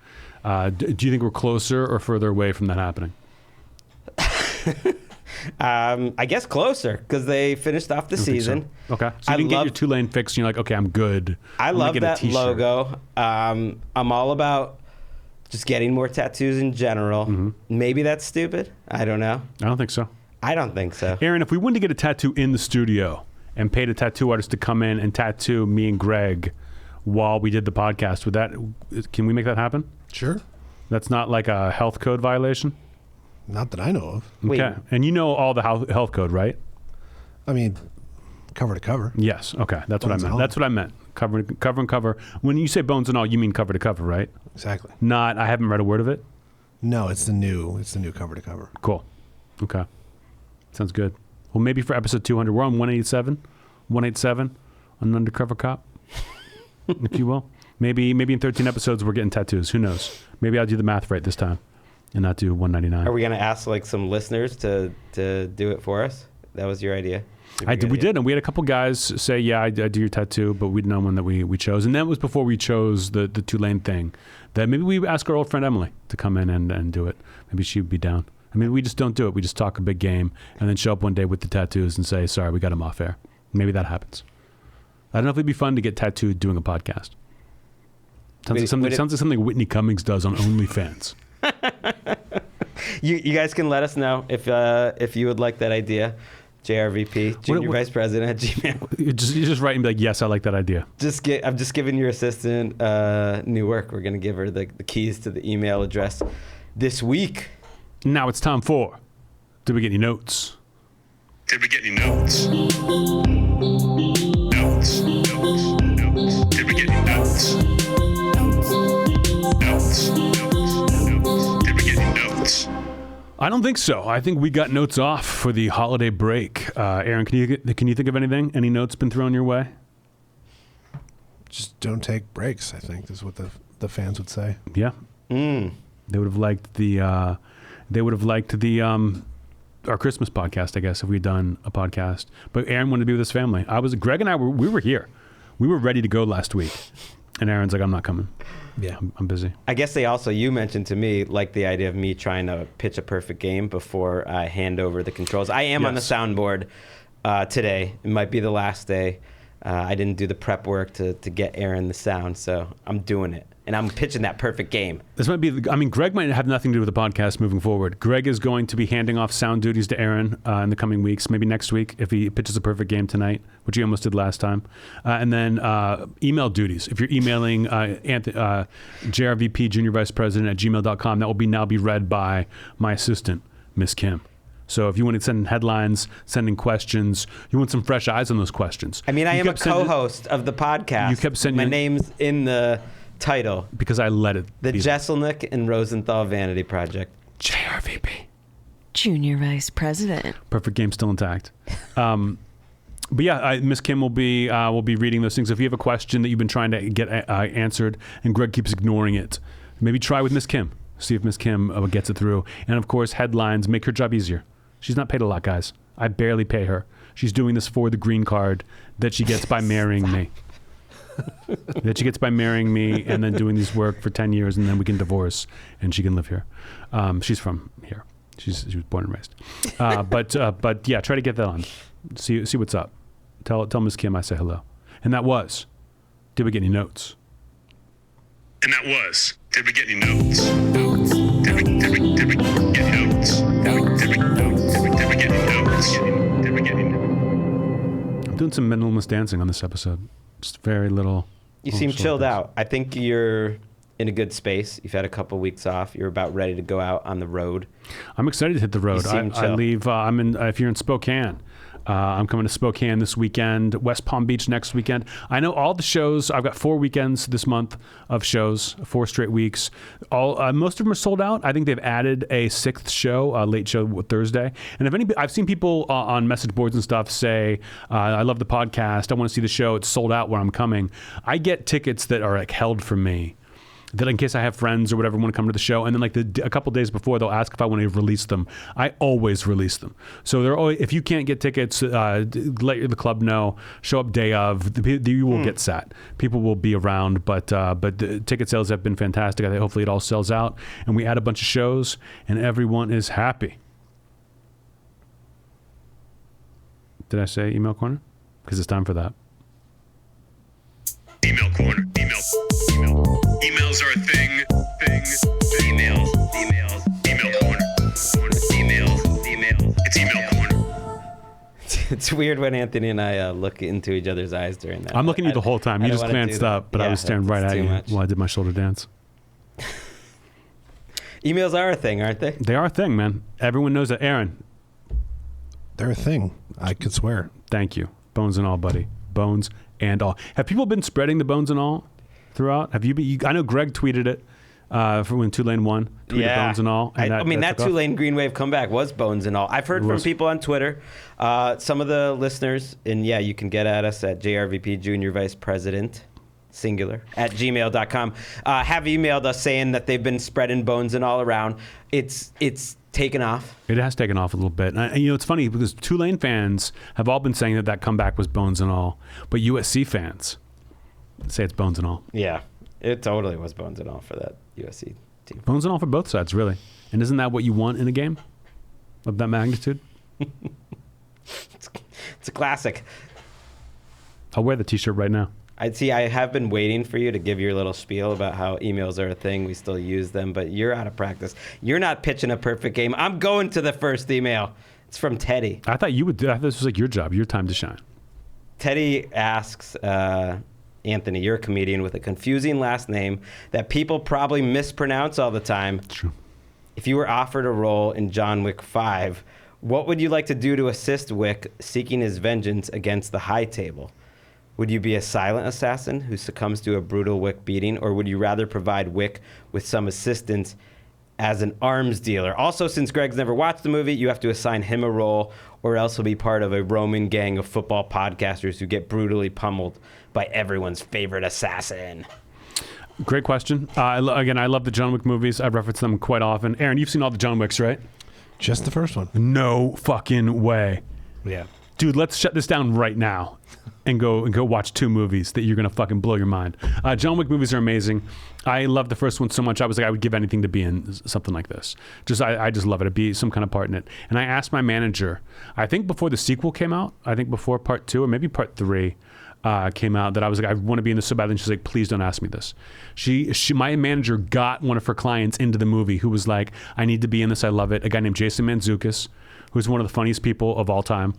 Do you think we're closer or further away from that happening? I guess closer because they finished off the I don't think so. season. Okay. So you didn't get your Tulane fix and you're like, okay, I'm good. I I'm gonna love get a that t-shirt. logo. I'm all about just getting more tattoos in general. Mm-hmm. Maybe that's stupid. I don't know. I don't think so. I don't think so. Aaron, if we wanted to get a tattoo in the studio and paid a tattoo artist to come in and tattoo me and Gregg while we did the podcast, can we make that happen? Sure. That's not like a health code violation? Not that I know of. Wait. Okay. And you know all the health code, right? I mean, cover to cover. Yes. Okay. That's what I Bones and meant. all. That's what I meant. Cover and cover. When you say bones and all, you mean cover to cover, right? Exactly. Not, I haven't read a word of it. No, it's the new cover to cover. Cool. Okay. Sounds good. Well, maybe for episode 200, we're on 187, an undercover cop, if you will. Maybe in 13 episodes we're getting tattoos. Who knows? Maybe I'll do the math right this time and not do 199. Are we gonna ask like some listeners to do it for us? That was your idea. We did, and we had a couple guys say, "Yeah, I do your tattoo," but we'd known one that we chose, and that was before we chose the Tulane thing. That maybe we ask our old friend Emily to come in and do it. Maybe she'd be down. I mean, we just don't do it. We just talk a big game and then show up one day with the tattoos and say, "Sorry, we got them off air." Maybe that happens. I don't know if it'd be fun to get tattooed doing a podcast. Sounds like something Whitney Cummings does on OnlyFans. You guys can let us know if you would like that idea. JRVP, Junior Vice President at Gmail. You just write and be like, "Yes, I like that idea." I'm just giving your assistant new work. We're gonna give her the keys to the email address this week. Now it's time for Did We Get Any Notes? Did we get any notes? Notes. Did we get any notes? Notes. Did we get any notes? I don't think so. I think we got notes off for the holiday break. Aaron, can you think of anything? Any notes been thrown your way? Just don't take breaks, I think, is what the fans would say. Yeah. They would have liked the our Christmas podcast, I guess, if we'd done a podcast. But Aaron wanted to be with his family. Gregg and I were here. We were ready to go last week. And Aaron's like, "I'm not coming. Yeah. I'm busy." I guess you mentioned to me like the idea of me trying to pitch a perfect game before I hand over the controls. I am on the soundboard today. It might be the last day. I didn't do the prep work to get Aaron the sound, so I'm doing it. And I'm pitching that perfect game. This might be, Gregg might have nothing to do with the podcast moving forward. Gregg is going to be handing off sound duties to Aaron in the coming weeks, maybe next week if he pitches a perfect game tonight, which he almost did last time. And then email duties. If you're emailing JRVP, Junior Vice President at gmail.com, that will now be read by my assistant, Miss Kim. So if you want to send headlines, sending questions, you want some fresh eyes on those questions. I mean, I am a co-host of the podcast. You kept sending my name's in the title. Because I let it The be. Jeselnik and Rosenthal Vanity Project. JRVP. Junior Vice President. Perfect game still intact. But yeah, Miss Kim will be reading those things. If you have a question that you've been trying to get answered and Gregg keeps ignoring it, maybe try with Miss Kim. See if Miss Kim gets it through. And of course, headlines, make her job easier. She's not paid a lot, guys. I barely pay her. She's doing this for the green card that she gets by marrying me. That she gets by marrying me and then doing this work for 10 years and then we can divorce and she can live here. She's from here. She was born and raised. But yeah, try to get that on. See what's up. Tell Miss Kim I say hello. And that was, Did We Get Any Notes? And that was, did we get any notes? Did we get notes? Did we get any notes? Did we get any notes? I'm doing some minimalist dancing on this episode. Just very little. You seem chilled out. I think you're in a good space. You've had a couple weeks off. You're about ready to go out on the road. I'm excited to hit the road. You seem I chill. leave. If you're in Spokane, I'm coming to Spokane this weekend. West Palm Beach next weekend. I know all the shows. I've got 4 weekends this month of shows, 4 straight weeks. Most of them are sold out. I think they've added a 6th show, a late show Thursday. And I've seen people on message boards and stuff say, "I love the podcast. I want to see the show. It's sold out where I'm coming." I get tickets that are like held for me, that in case I have friends or whatever want to come to the show, and then like a couple days before they'll ask if I want to release them. I always release them. So they're always, if you can't get tickets, let the club know. Show up day of. You will get sat. People will be around, but the ticket sales have been fantastic. I think hopefully it all sells out, and we add a bunch of shows, and everyone is happy. Did I say email corner? Because it's time for that. Email corner. Emails are a thing. Email corner. Email. It's email corner. It's weird when Anthony and I look into each other's eyes during that. I'm looking at you the whole time. You just glanced up, but I was staring right at you while I did my shoulder dance. Emails are a thing, aren't they? They are a thing, man. Everyone knows that. Aaron, They're a thing. I could swear. thank you. Bones and all, buddy. Bones and all. Have people been spreading the bones and all throughout? Have you been? I know Gregg tweeted it for when Tulane won. Tweeted bones and all. And that Tulane Green Wave comeback was bones and all. I've heard from people on Twitter, some of the listeners, and yeah, you can get at us at JRVP Junior Vice President, singular, at gmail.com, have emailed us saying that they've been spreading bones and all around. It's taken off. It has taken off a little bit. And, you know, it's funny because Tulane fans have all been saying that comeback was bones and all, but USC fans say it's bones and all. Yeah, it totally was bones and all for that USC team. Bones and all for both sides, really. And isn't that what you want in a game of that magnitude? It's a classic. I'll wear the T-shirt right now. I have been waiting for you to give your little spiel about how emails are a thing. We still use them, but you're out of practice. You're not pitching a perfect game. I'm going to the first email. It's from Teddy. I thought you would. I thought this was like your job, your time to shine. Teddy asks, Anthony, you're a comedian with a confusing last name that people probably mispronounce all the time. True. If you were offered a role in John Wick 5, what would you like to do to assist Wick seeking his vengeance against the High Table? Would you be a silent assassin who succumbs to a brutal Wick beating, or would you rather provide Wick with some assistance as an arms dealer? Also, since Gregg's never watched the movie, you have to assign him a role, or else he'll be part of a roaming gang of football podcasters who get brutally pummeled by everyone's favorite assassin. Great question. Again, I love the John Wick movies. I reference them quite often. Aaron, you've seen all the John Wicks, right? Just the first one. No fucking way. Yeah. Dude, let's shut this down right now and go watch 2 movies that you're going to fucking blow your mind. John Wick movies are amazing. I love the first one so much. I was like, I would give anything to be in something like this. I just love it. I'd be some kind of part in it. And I asked my manager, I think before the sequel came out, I think before part 2 or maybe part 3 came out, that I was like, I want to be in this so badly. And she's like, please don't ask me this. My manager got one of her clients into the movie who was like, I need to be in this. I love it. A guy named Jason Mantzoukas, who's one of the funniest people of all time.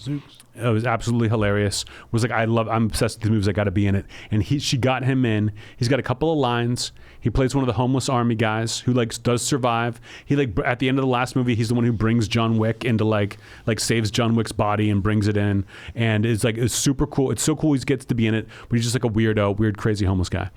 It was absolutely hilarious. Was like, I'm obsessed with these movies. I got to be in it. And she got him in. He's got a couple of lines. He plays one of the homeless army guys who does survive. He at the end of the last movie, he's the one who brings John Wick into like saves John Wick's body and brings it in. And it's super cool. It's so cool he gets to be in it, but he's just like a weird, crazy homeless guy.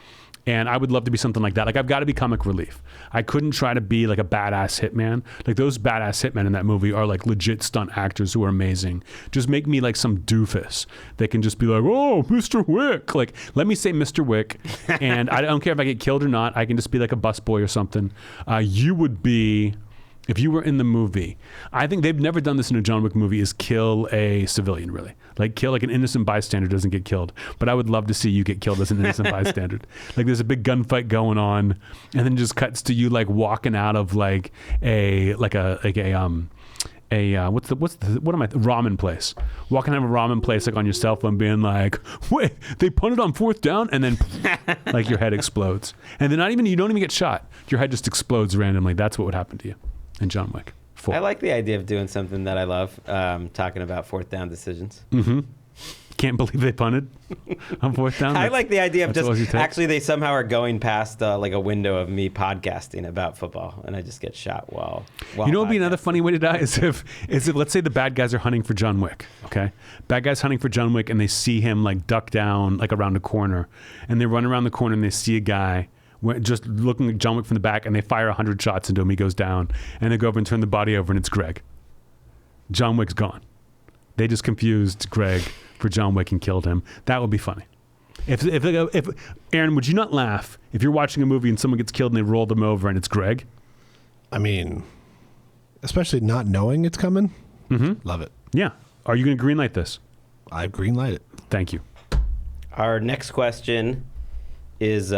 And I would love to be something like that. Like, I've got to be comic relief. I couldn't try to be like a badass hitman. Like, those badass hitmen in that movie are like legit stunt actors who are amazing. Just make me like some doofus. They can just be like, oh, Mr. Wick. Like, let me say Mr. Wick. And I don't care if I get killed or not. I can just be like a busboy or something. You would be... If you were in the movie, I think they've never done this in a John Wick movie, is kill a civilian, really. Like, kill like an innocent bystander doesn't get killed. But I would love to see you get killed as an innocent bystander. Like, there's a big gunfight going on, and then just cuts to you like walking out of like a ramen place. Walking out of a ramen place like on your cell phone being like, wait, they punted on 4th down, and then like your head explodes. And then you don't even get shot. Your head just explodes randomly. That's what would happen to you in John Wick 4. I like the idea of doing something that I love, talking about 4th down decisions. Mm-hmm. Can't believe they punted on 4th down. I like the idea of just actually they somehow are going past like a window of me podcasting about football, and I just get shot while you know, what would be another funny way to die is if let's say the bad guys are hunting for John Wick. Okay, bad guys hunting for John Wick, and they see him like duck down like around a corner, and they run around the corner and they see a guy just looking at John Wick from the back, and they fire 100 shots into him. He goes down, and they go over and turn the body over, and it's Gregg. John Wick's gone. They just confused Gregg for John Wick and killed him. That would be funny. If Aaron, would you not laugh if you're watching a movie and someone gets killed and they roll them over and it's Gregg? I mean, especially not knowing it's coming. Mm-hmm. Love it. Yeah. Are you going to greenlight this? I greenlight it. Thank you. Our next question is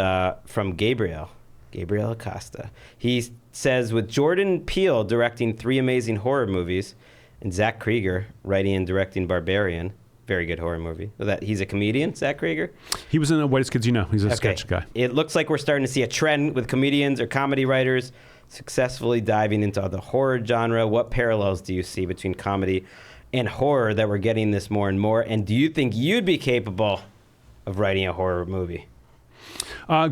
from Gabriel Acosta. He says, with Jordan Peele directing 3 amazing horror movies and Zach Krieger writing and directing Barbarian, very good horror movie. That he's a comedian, Zach Krager. He was in The Whitest Kids You Know. He's a sketch guy. It looks like we're starting to see a trend with comedians or comedy writers successfully diving into the horror genre. What parallels do you see between comedy and horror that we're getting this more and more? And do you think you'd be capable of writing a horror movie?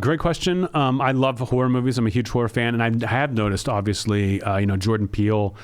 Great question. I love horror movies. I'm a huge horror fan, and I have noticed, obviously, Jordan Peele,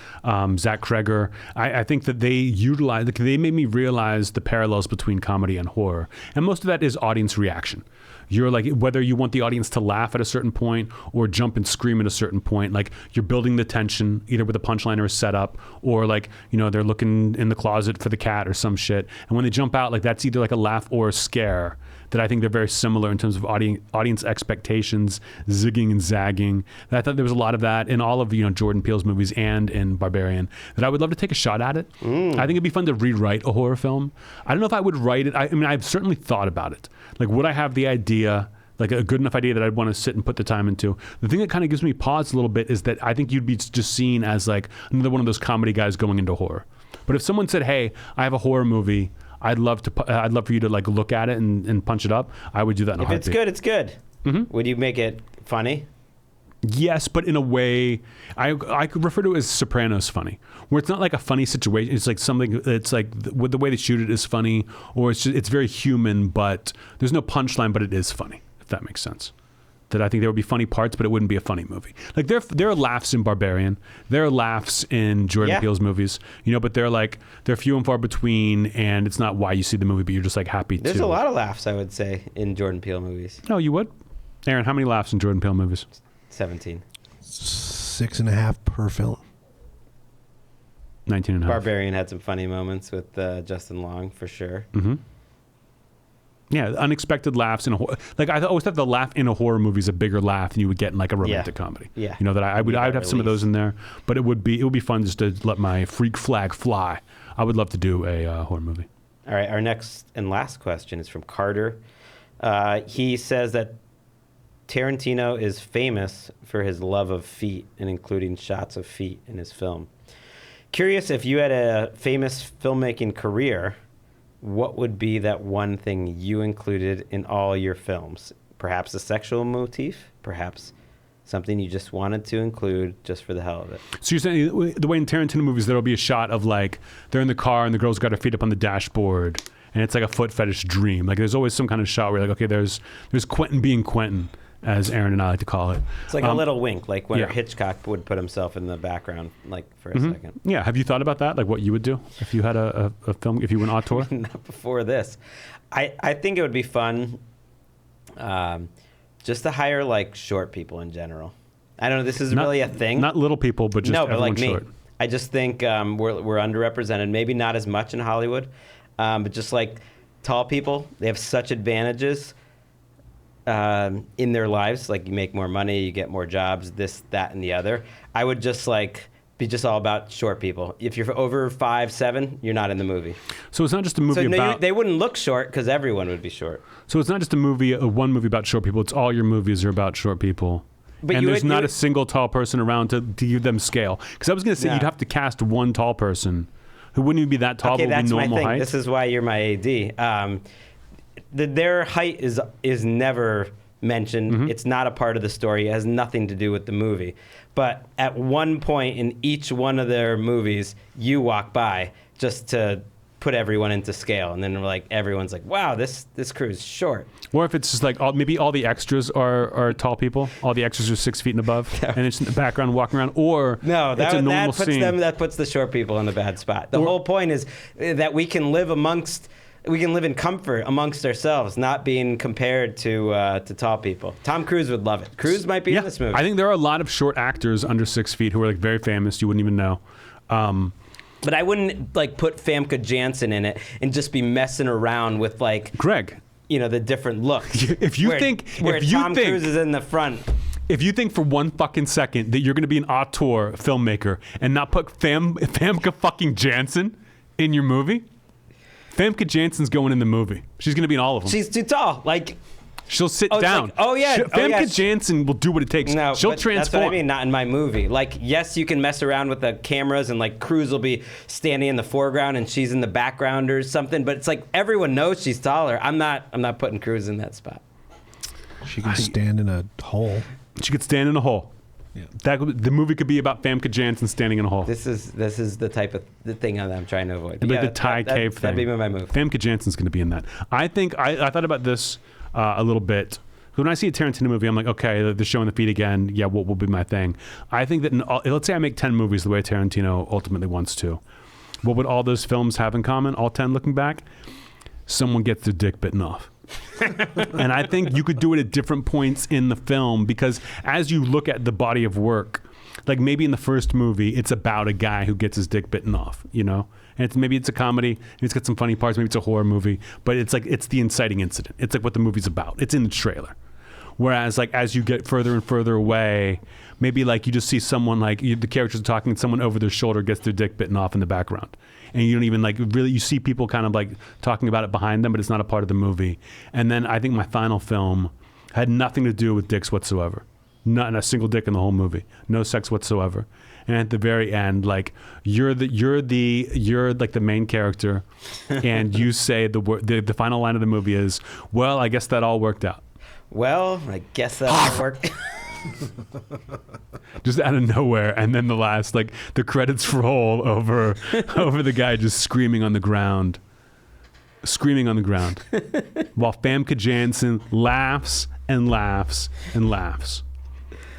Zach Krager. I think that they made me realize the parallels between comedy and horror, and most of that is audience reaction. You're like, whether you want the audience to laugh at a certain point or jump and scream at a certain point, like you're building the tension either with a punchline or a setup, or like, they're looking in the closet for the cat or some shit. And when they jump out, like that's either like a laugh or a scare. That I think they're very similar in terms of audience expectations, zigging and zagging. And I thought there was a lot of that in all of Jordan Peele's movies and in Barbarian. That I would love to take a shot at it. I think it'd be fun to rewrite a horror film. I don't know if I would write it. I mean, I've certainly thought about it. Like, would I have the idea, like a good enough idea that I'd want to sit and put the time into? The thing that kind of gives me pause a little bit is that I think you'd be just seen as like another one of those comedy guys going into horror. But if someone said, "Hey, I have a horror movie. I'd love for you to like look at it and punch it up," I would do that in a heartbeat. If it's good, it's good. Mm-hmm. Would you make it funny? Yes, but in a way, I could refer to it as Sopranos funny, where it's not like a funny situation. It's like something. It's like the way they shoot it is funny, or it's very human, but there's no punchline, but it is funny. If that makes sense. That I think there would be funny parts, but it wouldn't be a funny movie. Like there are laughs in Barbarian, there are laughs in Jordan Peele's movies, but they're few and far between, and it's not why you see the movie, but you're just like happy. There's a lot of laughs, I would say, in Jordan Peele movies. No, you would, Aaron. How many laughs in Jordan Peele movies? 17. 6.5 per film. 19.5. Barbarian had some funny moments with Justin Long for sure. Mm-hmm. Yeah, unexpected laughs in a horror. Like I always thought the laugh in a horror movie is a bigger laugh than you would get in like a romantic comedy. Yeah, that I would have some of those in there, but it would be fun just to let my freak flag fly. I would love to do a horror movie. All right, our next and last question is from Carter. He says that Tarantino is famous for his love of feet and including shots of feet in his film. Curious if you had a famous filmmaking career, what would be that one thing you included in all your films? Perhaps a sexual motif? Perhaps something you just wanted to include just for the hell of it? So you're saying the way in Tarantino movies, there'll be a shot of like, they're in the car and the girl's got her feet up on the dashboard and it's like a foot fetish dream. Like there's always some kind of shot where you're like, okay, there's Quentin being Quentin, as Aaron and I like to call it. It's like a little wink, like when Hitchcock would put himself in the background, like for a second. Yeah, have you thought about that? Like what you would do if you had a film, if you went auteur? Not before this. I think it would be fun just to hire like short people in general. I don't know, this is really a thing. Not little people, but just everyone like short. Me. I just think we're underrepresented, maybe not as much in Hollywood, but just like tall people, they have such advantages in their lives. Like you make more money, you get more jobs, this, that, and the other. I would just like be just all about short people. If you're over 5'7", you're not in the movie. So it's not just a movie about... they wouldn't look short because everyone would be short. So it's not just one movie about short people. It's all your movies are about short people. But there's not a single tall person around to give them scale. Because I was going to say you'd have to cast one tall person who wouldn't even be that tall, but would be normal height. This is why you're my AD. Their height is never mentioned. Mm-hmm. It's not a part of the story. It has nothing to do with the movie. But at one point in each one of their movies, you walk by just to put everyone into scale, and then like everyone's like, "Wow, this crew is short." Or if it's just like maybe all the extras are tall people. All the extras are 6 feet and above, and it's in the background walking around. Or it's a normal scene. That puts the short people in a bad spot. The whole point is that we can live in comfort amongst ourselves, not being compared to tall people. Tom Cruise would love it. Cruise might be in this movie. I think there are a lot of short actors under 6 feet who are like very famous. You wouldn't even know. But I wouldn't like put Famke Janssen in it and just be messing around with like Gregg. The different looks. If you think Tom Cruise is in the front. If you think for one fucking second that you're going to be an auteur filmmaker and not put Famke fucking Janssen in your movie, Famke Janssen's going in the movie. She's going to be in all of them. She's too tall. Like, She'll sit it's down. like, oh, yeah. Famke Janssen will do what it takes. No, She'll but transform. that's what I mean, not in my movie. Like, yes, you can mess around with the cameras and like Cruz will be standing in the foreground and she's in the background or something, but it's like everyone knows she's taller. I'm not putting Cruz in that spot. She can stand in a hole. She could stand in a hole. Yeah. The movie could be about Famke Janssen standing in a hole. This is the type of the thing that I'm trying to avoid. Like the Thai cave thing. That'd be my move. Famke Janssen's going to be in that. I think I thought about this a little bit. When I see a Tarantino movie, I'm like, okay, they're showing the feet again. Yeah, what will be my thing? I think that let's say I make 10 movies the way Tarantino ultimately wants to. What would all those films have in common? All 10 looking back? Someone gets their dick bitten off. And I think you could do it at different points in the film because as you look at the body of work, like maybe in the first movie, it's about a guy who gets his dick bitten off, you know? And maybe it's a comedy, and it's got some funny parts, maybe it's a horror movie, but it's like, it's the inciting incident. It's like what the movie's about. It's in the trailer. Whereas like as you get further and further away, maybe like you just see someone like the characters are talking and someone over their shoulder gets their dick bitten off in the background. And you don't even like really, you see people kind of like talking about it behind them, but it's not a part of the movie. And then I think my final film had nothing to do with dicks whatsoever. Not a single dick in the whole movie. No sex whatsoever. And at the very end, like you're like the main character, and you say the final line of the movie is, "Well, I guess that all worked out." Well, I guess that worked. Just out of nowhere, and then the last, like the credits roll over the guy just screaming on the ground, while Famke Janssen laughs and laughs and laughs.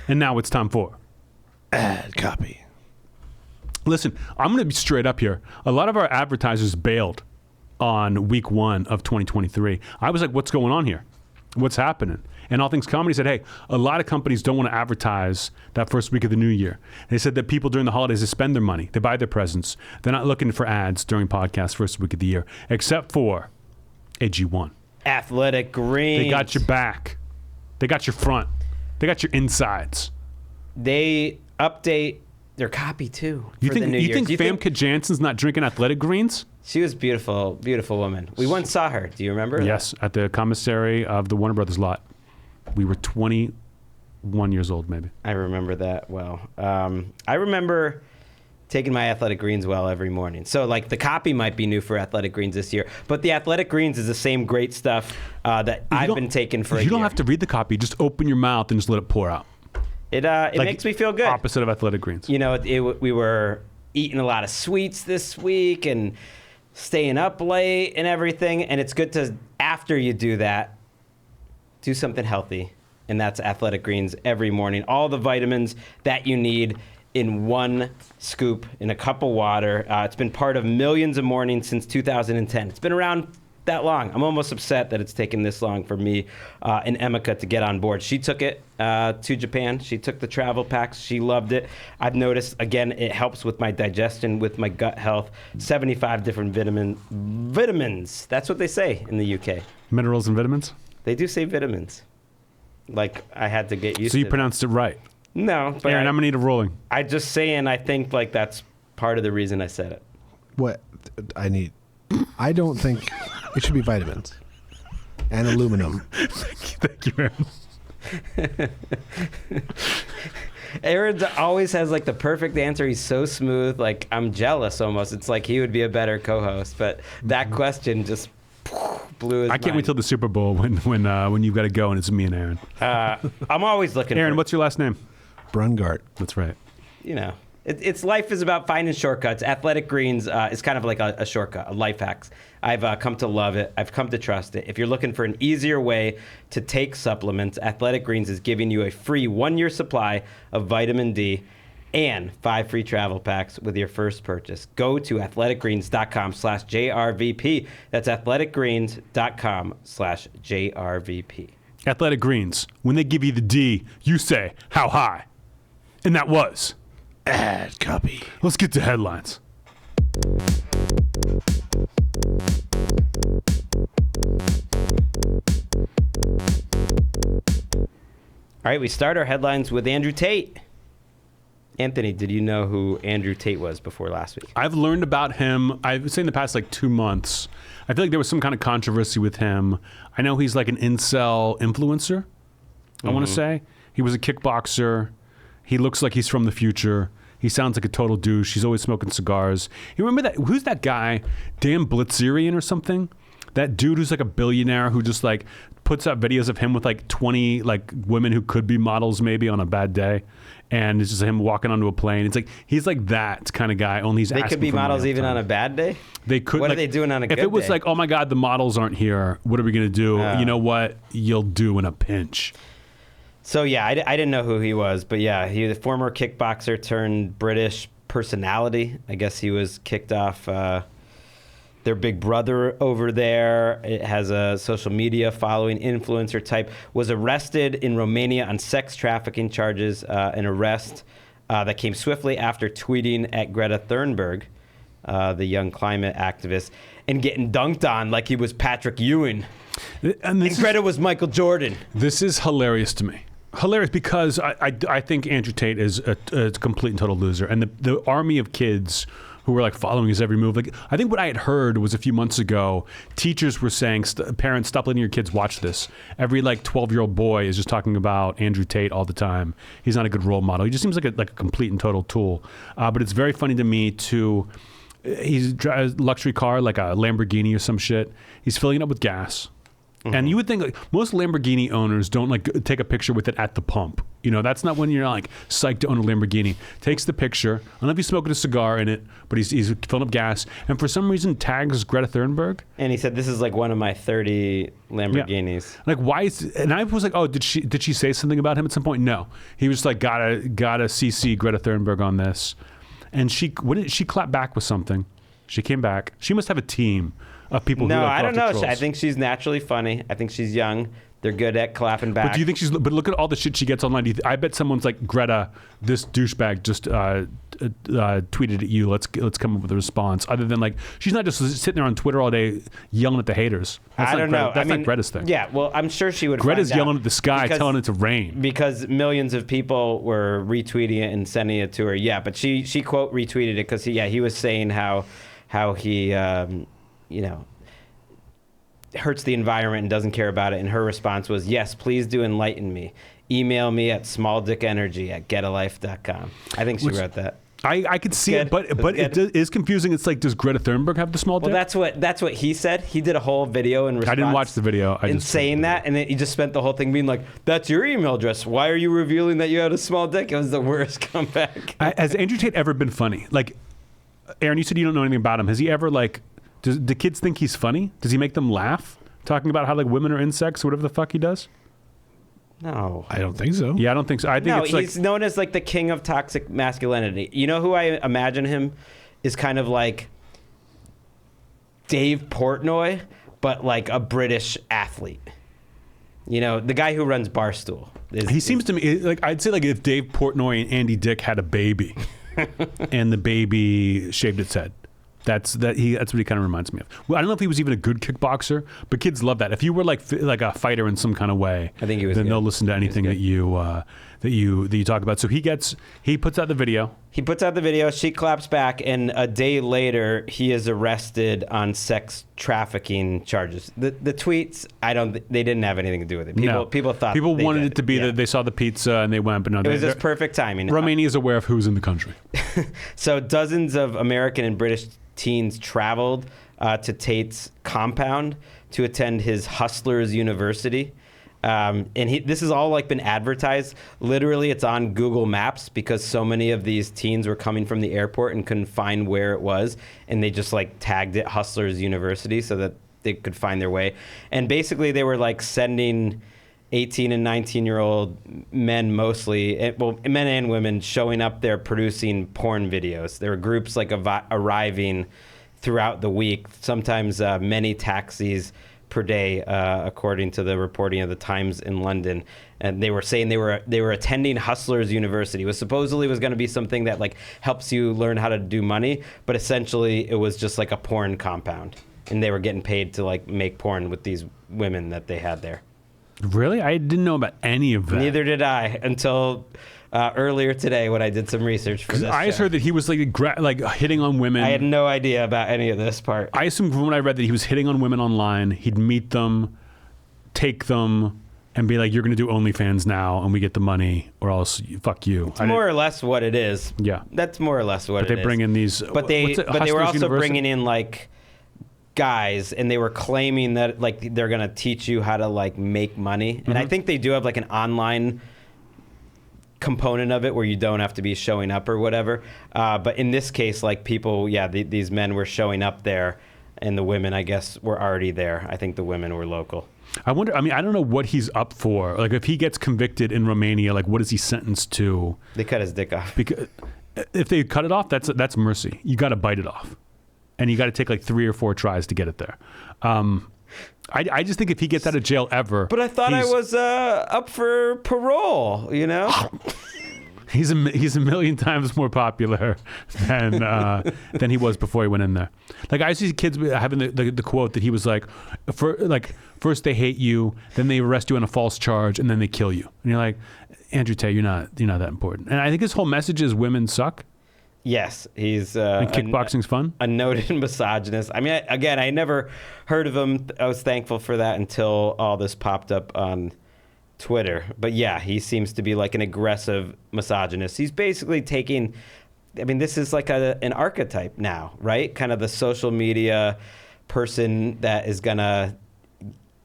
And now it's time for ad copy. Listen, I'm going to be straight up here. A lot of our advertisers bailed on week 1 of 2023. I was like, what's going on here? What's happening? And All Things Comedy said, hey, a lot of companies don't want to advertise that first week of the new year. They said that people during the holidays, they spend their money. They buy their presents. They're not looking for ads during podcasts first week of the year, except for AG1. Athletic Greens. They got your back. They got your front. They got your insides. They update their copy, too, You for think, the new you year. think Do you Famke Janssen's not drinking Athletic Greens? She was beautiful, beautiful woman. We once saw her. Do you remember? Yes, at the commissary of the Warner Brothers lot. We were 21 years old, maybe. I remember that well. I remember taking my Athletic Greens well every morning. So, like, the copy might be new for Athletic Greens this year, but the Athletic Greens is the same great stuff that I've been taking for a year. You don't have to read the copy. Just open your mouth and just let it pour out. It Like, makes me feel good. Opposite of Athletic Greens. You know, we were eating a lot of sweets this week and staying up late and everything, and it's good to, after you do that, do something healthy, and that's Athletic Greens every morning. All the vitamins that you need in one scoop in a cup of water. It's been part of millions of mornings since 2010. It's been around that long. I'm almost upset that it's taken this long for me and Emeka to get on board. She took it to Japan. She took the travel packs. She loved it. I've noticed, again, it helps with my digestion, with my gut health. 75 different vitamins. That's what they say in the UK. Minerals and vitamins? They do say vitamins. Like, I had to get used to So you pronounced it right. No, but Aaron, I'm going to need a rolling. I just saying, I think like that's part of the reason I said it. What I don't think it should be vitamins and aluminum. Thank you, Aaron. Aaron always has like the perfect answer. He's so smooth. Like, I'm jealous almost. It's like he would be a better co-host. But that question just blew his I can't mind. wait till the Super Bowl when you've got to go and it's me and Aaron. I'm always looking Aaron, for, what's your last name? Brungart. That's right. you know, it's life is about finding shortcuts. Athletic Greens is kind of like a shortcut, a life hack. I've come to love it. I've come to trust it. If you're looking for an easier way to take supplements, Athletic Greens is giving you a free 1-year supply of vitamin D and 5 free travel packs with your first purchase. Go to athleticgreens.com/JRVP. That's athleticgreens.com/JRVP. Athletic Greens, when they give you the D, you say, how high? And that was Ad copy. Let's get to headlines. All right, we start our headlines with Andrew Tate. Anthony, did you know who Andrew Tate was before last week? I've learned about him, I would say in the past like 2 months. I feel like there was some kind of controversy with him. I know he's like an incel influencer, I want to say. He was a kickboxer. He looks like he's from the future. He sounds like a total douche. He's always smoking cigars. You remember that? Who's that guy? Dan Blitzerian or something? That dude who's like a billionaire who just like puts out videos of him with like 20 like women who could be models maybe on a bad day. And it's just him walking onto a plane. It's like he's like that kind of guy. Only he's They could be models even on a bad day? They could. What like, are they doing on a good day? If it was like, oh my God, the models aren't here. What are we gonna do? You know what? You'll do in a pinch. So yeah, I didn't know who he was, but yeah, he was a former kickboxer turned British personality. I guess he was kicked off their Big Brother over there. It has a social media following, influencer type. Was arrested in Romania on sex trafficking charges, an arrest that came swiftly after tweeting at Greta Thunberg, the young climate activist, and getting dunked on like he was Patrick Ewing. And Greta was Michael Jordan. This is hilarious to me. Hilarious because I think Andrew Tate is a complete and total loser. And the army of kids who were like following his every move. Like I think what I had heard was a few months ago, teachers were saying, parents, stop letting your kids watch this. Every like 12-year-old boy is just talking about Andrew Tate all the time. He's not a good role model. He just seems like a complete and total tool. But it's very funny to me to, he drives a luxury car, like a Lamborghini or some shit. He's filling it up with gas. And you would think like most Lamborghini owners don't like take a picture with it at the pump. You know, that's not when you're like psyched to own a Lamborghini. Takes the picture. I don't know if he's smoking a cigar in it, but he's filling up gas. And for some reason tags Greta Thunberg. And he said, this is like one of my 30 Lamborghinis. Yeah. Like why is, and I was like, oh, did she say something about him at some point? No. He was like, gotta CC Greta Thunberg on this. And she clapped back with something. She came back. She must have a team of people. No, who I don't know. I think she's naturally funny. I think she's young. They're good at clapping back. But do you think but look at all the shit she gets online. I bet someone's like, Greta, this douchebag just tweeted at you. Let's come up with a response. Other than like, she's not just sitting there on Twitter all day yelling at the haters. I don't know. That's not Greta's thing. Yeah, well, I'm sure she would. Greta's yelling at the sky, telling it to rain. Because millions of people were retweeting it and sending it to her. Yeah, but she quote retweeted it because he was saying how he hurts the environment and doesn't care about it. And her response was, yes, please do enlighten me. Email me at smalldickenergy@getalife.com. I think she wrote that. I could see it, but it is confusing. It's like, does Greta Thunberg have the small dick? Well, that's what he said. He did a whole video in response. I didn't watch the video. Saying that, and then he just spent the whole thing being like, that's your email address. Why are you revealing that you had a small dick? It was the worst comeback. Has Andrew Tate ever been funny? Like, Aaron, you said you don't know anything about him. Has he ever like... Do kids think he's funny? Does he make them laugh? Talking about how like women are insects or whatever the fuck he does? No. I don't think so. Yeah, I don't think so. I think it's like... he's known as like the king of toxic masculinity. You know who I imagine him is kind of like Dave Portnoy, but like a British athlete. You know, the guy who runs Barstool. He seems to me like, I'd say like if Dave Portnoy and Andy Dick had a baby and the baby shaved its head. That's what he kind of reminds me of. Well, I don't know if he was even a good kickboxer, but kids love that. If you were like a fighter in some kind of way, I think he was. Then good. They'll listen to anything that you talk about. So he puts out the video. He puts out the video. She claps back, and a day later, he is arrested on sex trafficking charges. The tweets, they didn't have anything to do with it. People thought people wanted it to be that they saw the pizza and they went, but no, it was just perfect timing. Romania is aware of who's in the country. So dozens of American and British teens traveled to Tate's compound to attend his Hustlers University. And this has all like been advertised. Literally, it's on Google Maps because so many of these teens were coming from the airport and couldn't find where it was. And they just like tagged it Hustlers University so that they could find their way. And basically, they were like sending 18 and 19-year-old men mostly, men and women showing up there producing porn videos. There were groups like arriving throughout the week, sometimes many taxis per day, according to the reporting of the Times in London. And they were saying they were attending Hustlers University. It was supposedly going to be something that like helps you learn how to do money, but essentially it was just like a porn compound, and they were getting paid to like make porn with these women that they had there. Really? I didn't know about any of that. Neither did I until earlier today when I did some research for this. I just heard that he was like hitting on women. I had no idea about any of this part. I assumed from what I read that he was hitting on women online. He'd meet them, take them, and be like, "You're going to do OnlyFans now, and we get the money, or else fuck you." It's more or less what it is. Yeah, that's more or less what it is. But they bring in these. But they were also bringing in like guys, and they were claiming that like they're going to teach you how to like make money. And I think they do have like an online component of it where you don't have to be showing up or whatever. But in this case, like people, these men were showing up there, and the women, I guess, were already there. I think the women were local. I wonder, I mean, I don't know what he's up for. Like, if he gets convicted in Romania, like, what is he sentenced to? They cut his dick off. Because if they cut it off, that's mercy. You got to bite it off. And you got to take like 3 or 4 tries to get it there. I just think if he gets out of jail ever. But I thought I was up for parole, you know? He's a million times more popular than he was before he went in there. Like, I see kids having the quote that he was like, first they hate you, then they arrest you on a false charge, and then they kill you. And you're like, Andrew Tate, you're not that important. And I think his whole message is women suck. Yes, he's and kickboxing's fun. A noted misogynist. I mean, I never heard of him. I was thankful for that until all this popped up on Twitter. But yeah, he seems to be like an aggressive misogynist. He's basically taking, I mean, this is like an archetype now, right? Kind of the social media person that is gonna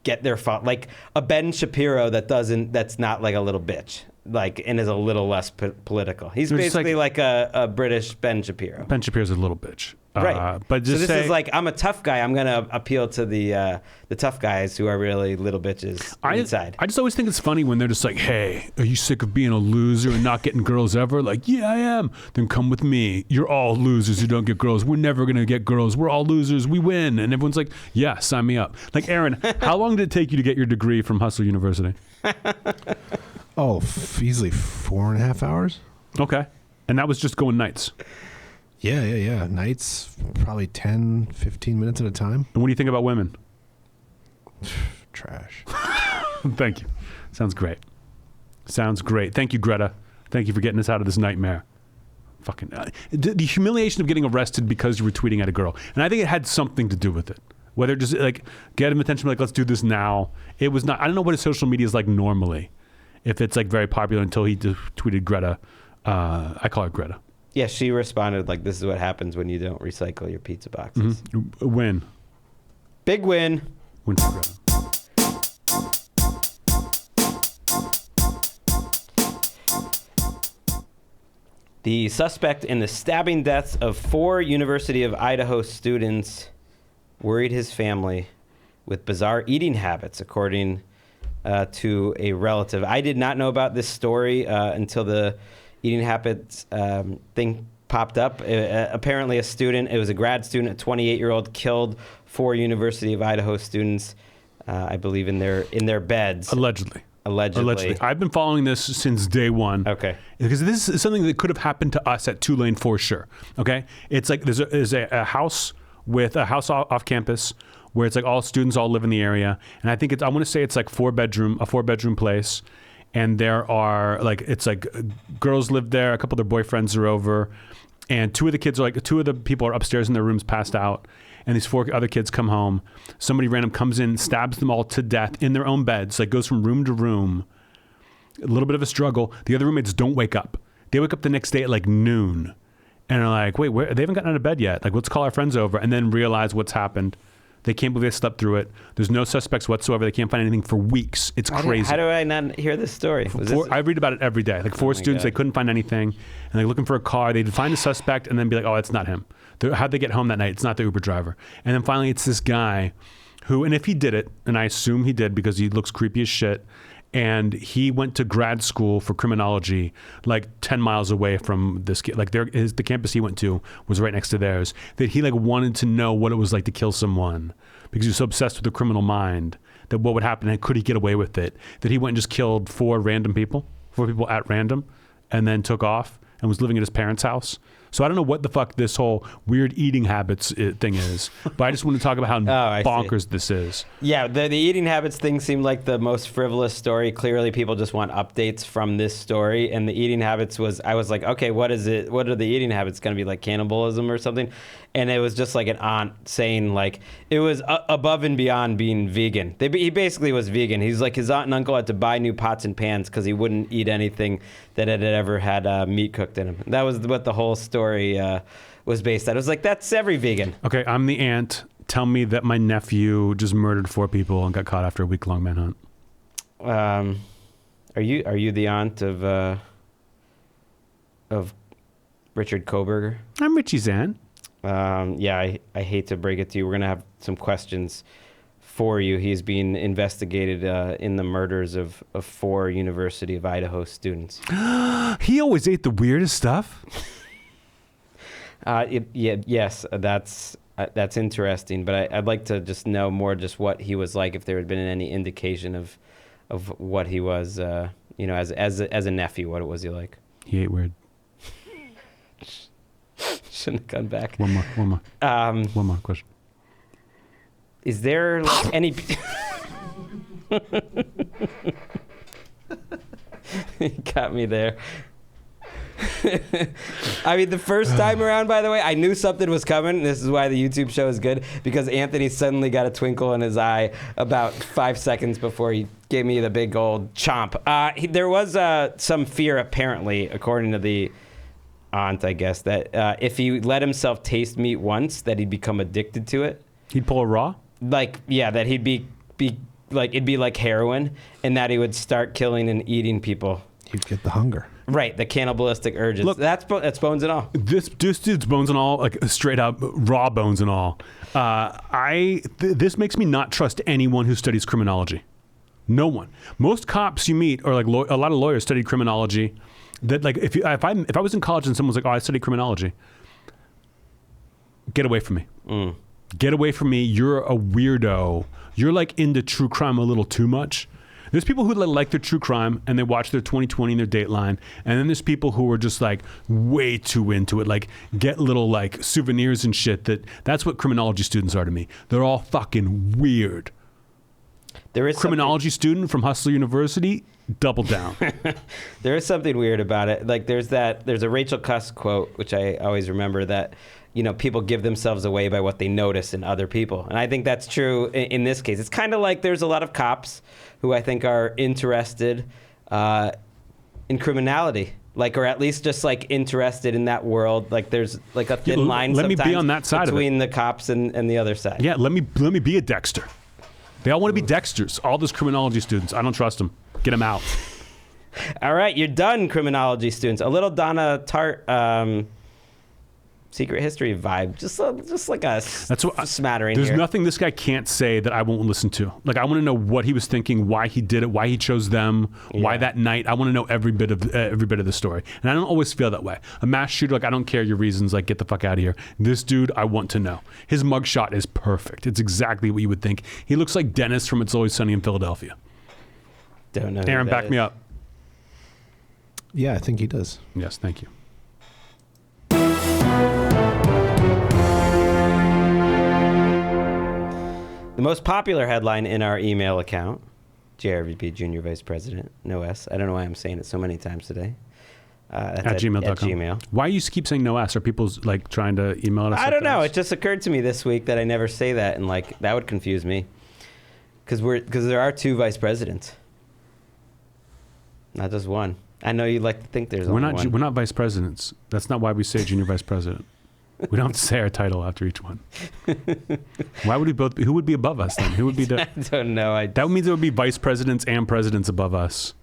get their like a Ben Shapiro that's not like a little bitch. Like, and is a little less political. He's basically like a British Ben Shapiro. Ben Shapiro's a little bitch. Right. But just so this is like, I'm a tough guy. I'm going to appeal to the tough guys who are really little bitches inside. I just always think it's funny when they're just like, hey, are you sick of being a loser and not getting girls ever? Like, yeah, I am. Then come with me. You're all losers who don't get girls. We're never going to get girls. We're all losers. We win. And everyone's like, yeah, sign me up. Like, Aaron, how long did it take you to get your degree from Hustle University? Oh, easily 4.5 hours. Okay. And that was just going nights. Yeah. Nights, probably 10, 15 minutes at a time. And what do you think about women? Trash. Thank you. Sounds great. Thank you, Greta. Thank you for getting us out of this nightmare. Fucking the humiliation of getting arrested because you were tweeting at a girl. And I think it had something to do with it. Whether just like get him attention, like, let's do this now. It was not, I don't know what his social media is like normally. If it's like very popular until he tweeted Greta. I call her Greta. Yeah, she responded like, this is what happens when you don't recycle your pizza boxes. Mm-hmm. Win. Big win. Win for Greta. The suspect in the stabbing deaths of 4 University of Idaho students worried his family with bizarre eating habits, according to a relative. I did not know about this story until the eating habits thing popped up. Apparently a student, it was a grad student, a 28-year-old, killed 4 University of Idaho students, I believe in their beds. Allegedly. I've been following this since day one. Okay. Because this is something that could have happened to us at Tulane for sure. Okay? It's like there's a house with a house off campus where it's like all students all live in the area. And I think I want to say it's like a 4-bedroom place. And there are it's like girls live there. A couple of their boyfriends are over. And 2 of the people are upstairs in their rooms passed out. And these 4 other kids come home. Somebody random comes in, stabs them all to death in their own beds, like goes from room to room. A little bit of a struggle. The other roommates don't wake up. They wake up the next day at like noon. And are like, wait, they haven't gotten out of bed yet. Like, let's call our friends over, and then realize what's happened. They can't believe they slept through it. There's no suspects whatsoever. They can't find anything for weeks. It's crazy. How do I not hear this story? I read about it every day. Like 4 students, they couldn't find anything, and they're looking for a car. They'd find a suspect and then be like, oh, it's not him. How'd they get home that night? It's not the Uber driver. And then finally it's this guy who, and if he did it, and I assume he did because he looks creepy as shit, and he went to grad school for criminology like 10 miles away from this kid. Like the campus he went to was right next to theirs. That he like wanted to know what it was like to kill someone because he was so obsessed with the criminal mind that what would happen and could he get away with it, that he went and just killed 4 people at random, and then took off and was living at his parents' house So I don't know what the fuck this whole weird eating habits thing is, but I just want to talk about how bonkers this is. Yeah, the eating habits thing seemed like the most frivolous story. Clearly, people just want updates from this story. And the eating habits I was like, okay, what is it? What are the eating habits going to be, like cannibalism or something? And it was just like an aunt saying like it was above and beyond being vegan. He basically was vegan. He's like his aunt and uncle had to buy new pots and pans because he wouldn't eat anything that had ever had meat cooked in him. That was what the whole story was based on. It was like, that's every vegan. Okay, I'm the aunt. Tell me that my nephew just murdered 4 people and got caught after a week-long manhunt. Are you the aunt of Richard Koberger? I'm Richie's aunt. Yeah, I hate to break it to you. We're gonna have some questions for you. He's being investigated in the murders of 4 University of Idaho students. He always ate the weirdest stuff. Yes, that's interesting. But I'd like to just know more, just what he was like, if there had been any indication of what he was, as a nephew. What was he like? He ate weird. Shouldn't have gone back. One more. One more question. Is there like any? He got me there. I mean, the first time around, by the way, I knew something was coming. This is why the YouTube show is good, because Anthony suddenly got a twinkle in his eye about 5 seconds before he gave me the big old chomp. There was some fear, apparently, according to the aunt, I guess, that if he let himself taste meat once, that he'd become addicted to it. He'd pull a raw? Like, yeah, that he'd be like, it'd be like heroin, and that he would start killing and eating people. He'd get the hunger. Right, the cannibalistic urges. Look, that's bones and all. This dude's bones and all, like straight up raw bones and all. This makes me not trust anyone who studies criminology. No one. Most cops you meet, or like a lot of lawyers studied criminology. That like if I was in college and someone's like, oh, I study criminology, get away from me. Get away from me. You're a weirdo. You're like into true crime a little too much. There's people who like their true crime and they watch their 2020 and their Dateline, and then there's people who are just like way too into it, like get little like souvenirs and shit. That's what criminology students are to me. They're all fucking weird. There is criminology student from Hustler University, double down. There is something weird about it. Like there's a Rachel Cusk quote, which I always remember, that people give themselves away by what they notice in other people. And I think that's true in this case. It's kind of like there's a lot of cops who I think are interested in criminality, like, or at least just like interested in that world. Like there's like a thin line let me sometimes be on that side between the cops and the other side. Yeah, let me be a Dexter. They all want to be Dexters. All those criminology students. I don't trust them. Get them out. All right, you're done, criminology students. A little Donna Tartt Secret History vibe, just like a smattering. There's here. nothing this guy can't say that I won't listen to. Like, I want to know what he was thinking, why he did it, why he chose them, why that night. I want to know every bit of the story. And I don't always feel that way. A mass shooter, like, I don't care your reasons. Like, get the fuck out of here. This dude, I want to know. His mugshot is perfect. It's exactly what you would think. He looks like Dennis from It's Always Sunny in Philadelphia. Don't know. Aaron, back me up. Yeah, I think he does. Yes, thank you. The most popular headline in our email account, JRVP Junior Vice President, no S. I don't know why I'm saying it so many times today. At gmail.com. At Gmail. Why do you keep saying no S? Are people like trying to email us? I don't know. It just occurred to me this week that I never say that, and like that would confuse me, because there are 2 vice presidents, not just one. I know you'd like to think there's only one. We're not vice presidents. That's not why we say junior vice president. We don't have to say our title after each one. Why would we both be? Who would be above us then? Who would be the? I don't know. That means there would be vice presidents and presidents above us,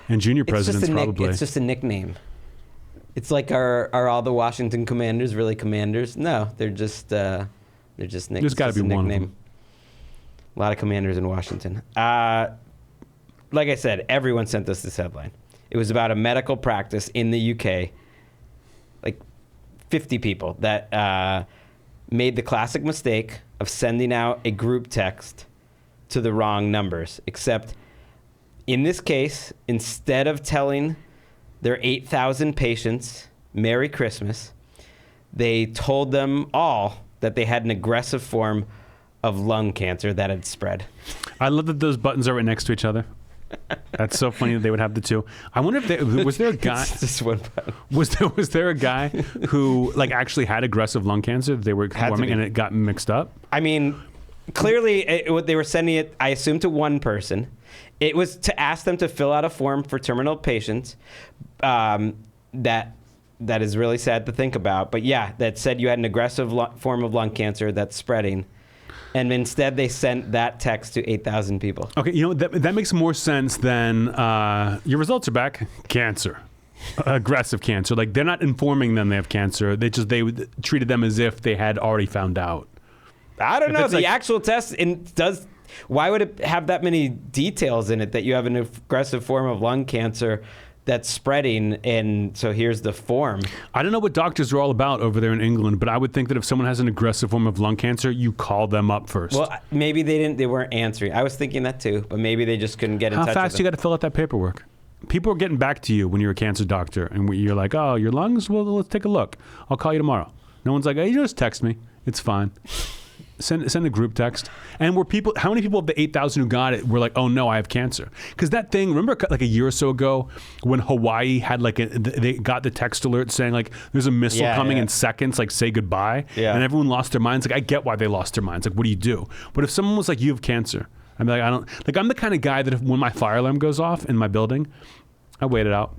and junior presidents probably. It's just a nickname. It's like are all the Washington Commanders really commanders? No, they're just nicknames. There's got to be one of them. A lot of commanders in Washington. Like I said, everyone sent us this headline. It was about a medical practice in the UK, like 50 people that made the classic mistake of sending out a group text to the wrong numbers. Except in this case, instead of telling their 8,000 patients Merry Christmas, they told them all that they had an aggressive form of lung cancer that had spread. I love that those buttons are right next to each other. That's so funny that they would have the two. I wonder if was there a guy? It's just one button. Was there a guy who like actually had aggressive lung cancer that they were performing and it got mixed up? I mean, clearly they were sending it, I assume, to one person. It was to ask them to fill out a form for terminal patients. That is really sad to think about. But yeah, that said you had an aggressive form of lung cancer that's spreading. And instead, they sent that text to 8,000 people. Okay, you know, that makes more sense than your results are back. Cancer. Aggressive cancer. Like, they're not informing them they have cancer. They treated them as if they had already found out. I don't know. The actual test does... Why would it have that many details in it that you have an aggressive form of lung cancer that's spreading, and so here's the form? I don't know what doctors are all about over there in England, but I would think that if someone has an aggressive form of lung cancer, you call them up first. Well, maybe they weren't answering. I was thinking that too, but maybe they just couldn't get in touch with them. How fast you got to fill out that paperwork? People are getting back to you when you're a cancer doctor, and you're like, oh, your lungs? Well, let's take a look. I'll call you tomorrow. No one's like, hey, you just text me. It's fine. Send a group text. And how many people of the 8,000 who got it were like, oh no, I have cancer? Because that thing, remember like a year or so ago when Hawaii had they got the text alert saying like, there's a missile coming in seconds, like say goodbye. Yeah. And everyone lost their minds. Like, I get why they lost their minds. Like, what do you do? But if someone was like, you have cancer, I'd be like, I'm the kind of guy that when my fire alarm goes off in my building, I wait it out.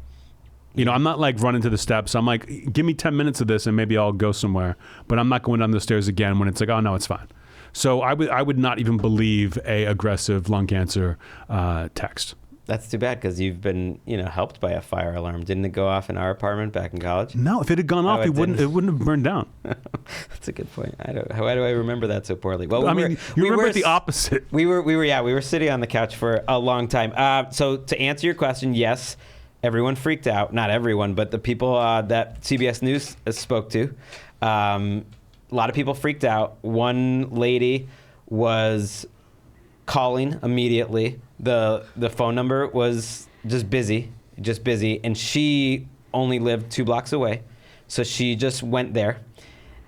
You know, I'm not like running to the steps. I'm like, give me 10 minutes of this and maybe I'll go somewhere. But I'm not going down the stairs again when it's like, oh, no, it's fine. So I would not even believe a aggressive lung cancer text. That's too bad because you've been, helped by a fire alarm. Didn't it go off in our apartment back in college? No, if it had gone off, it wouldn't have burned down. That's a good point. Why do I remember that so poorly? Well, you remember the opposite. We were sitting on the couch for a long time. So to answer your question, yes. Everyone freaked out. Not everyone, but the people that CBS News spoke to. A lot of people freaked out. One lady was calling immediately. The phone number was just busy, and she only lived 2 blocks away. So she just went there.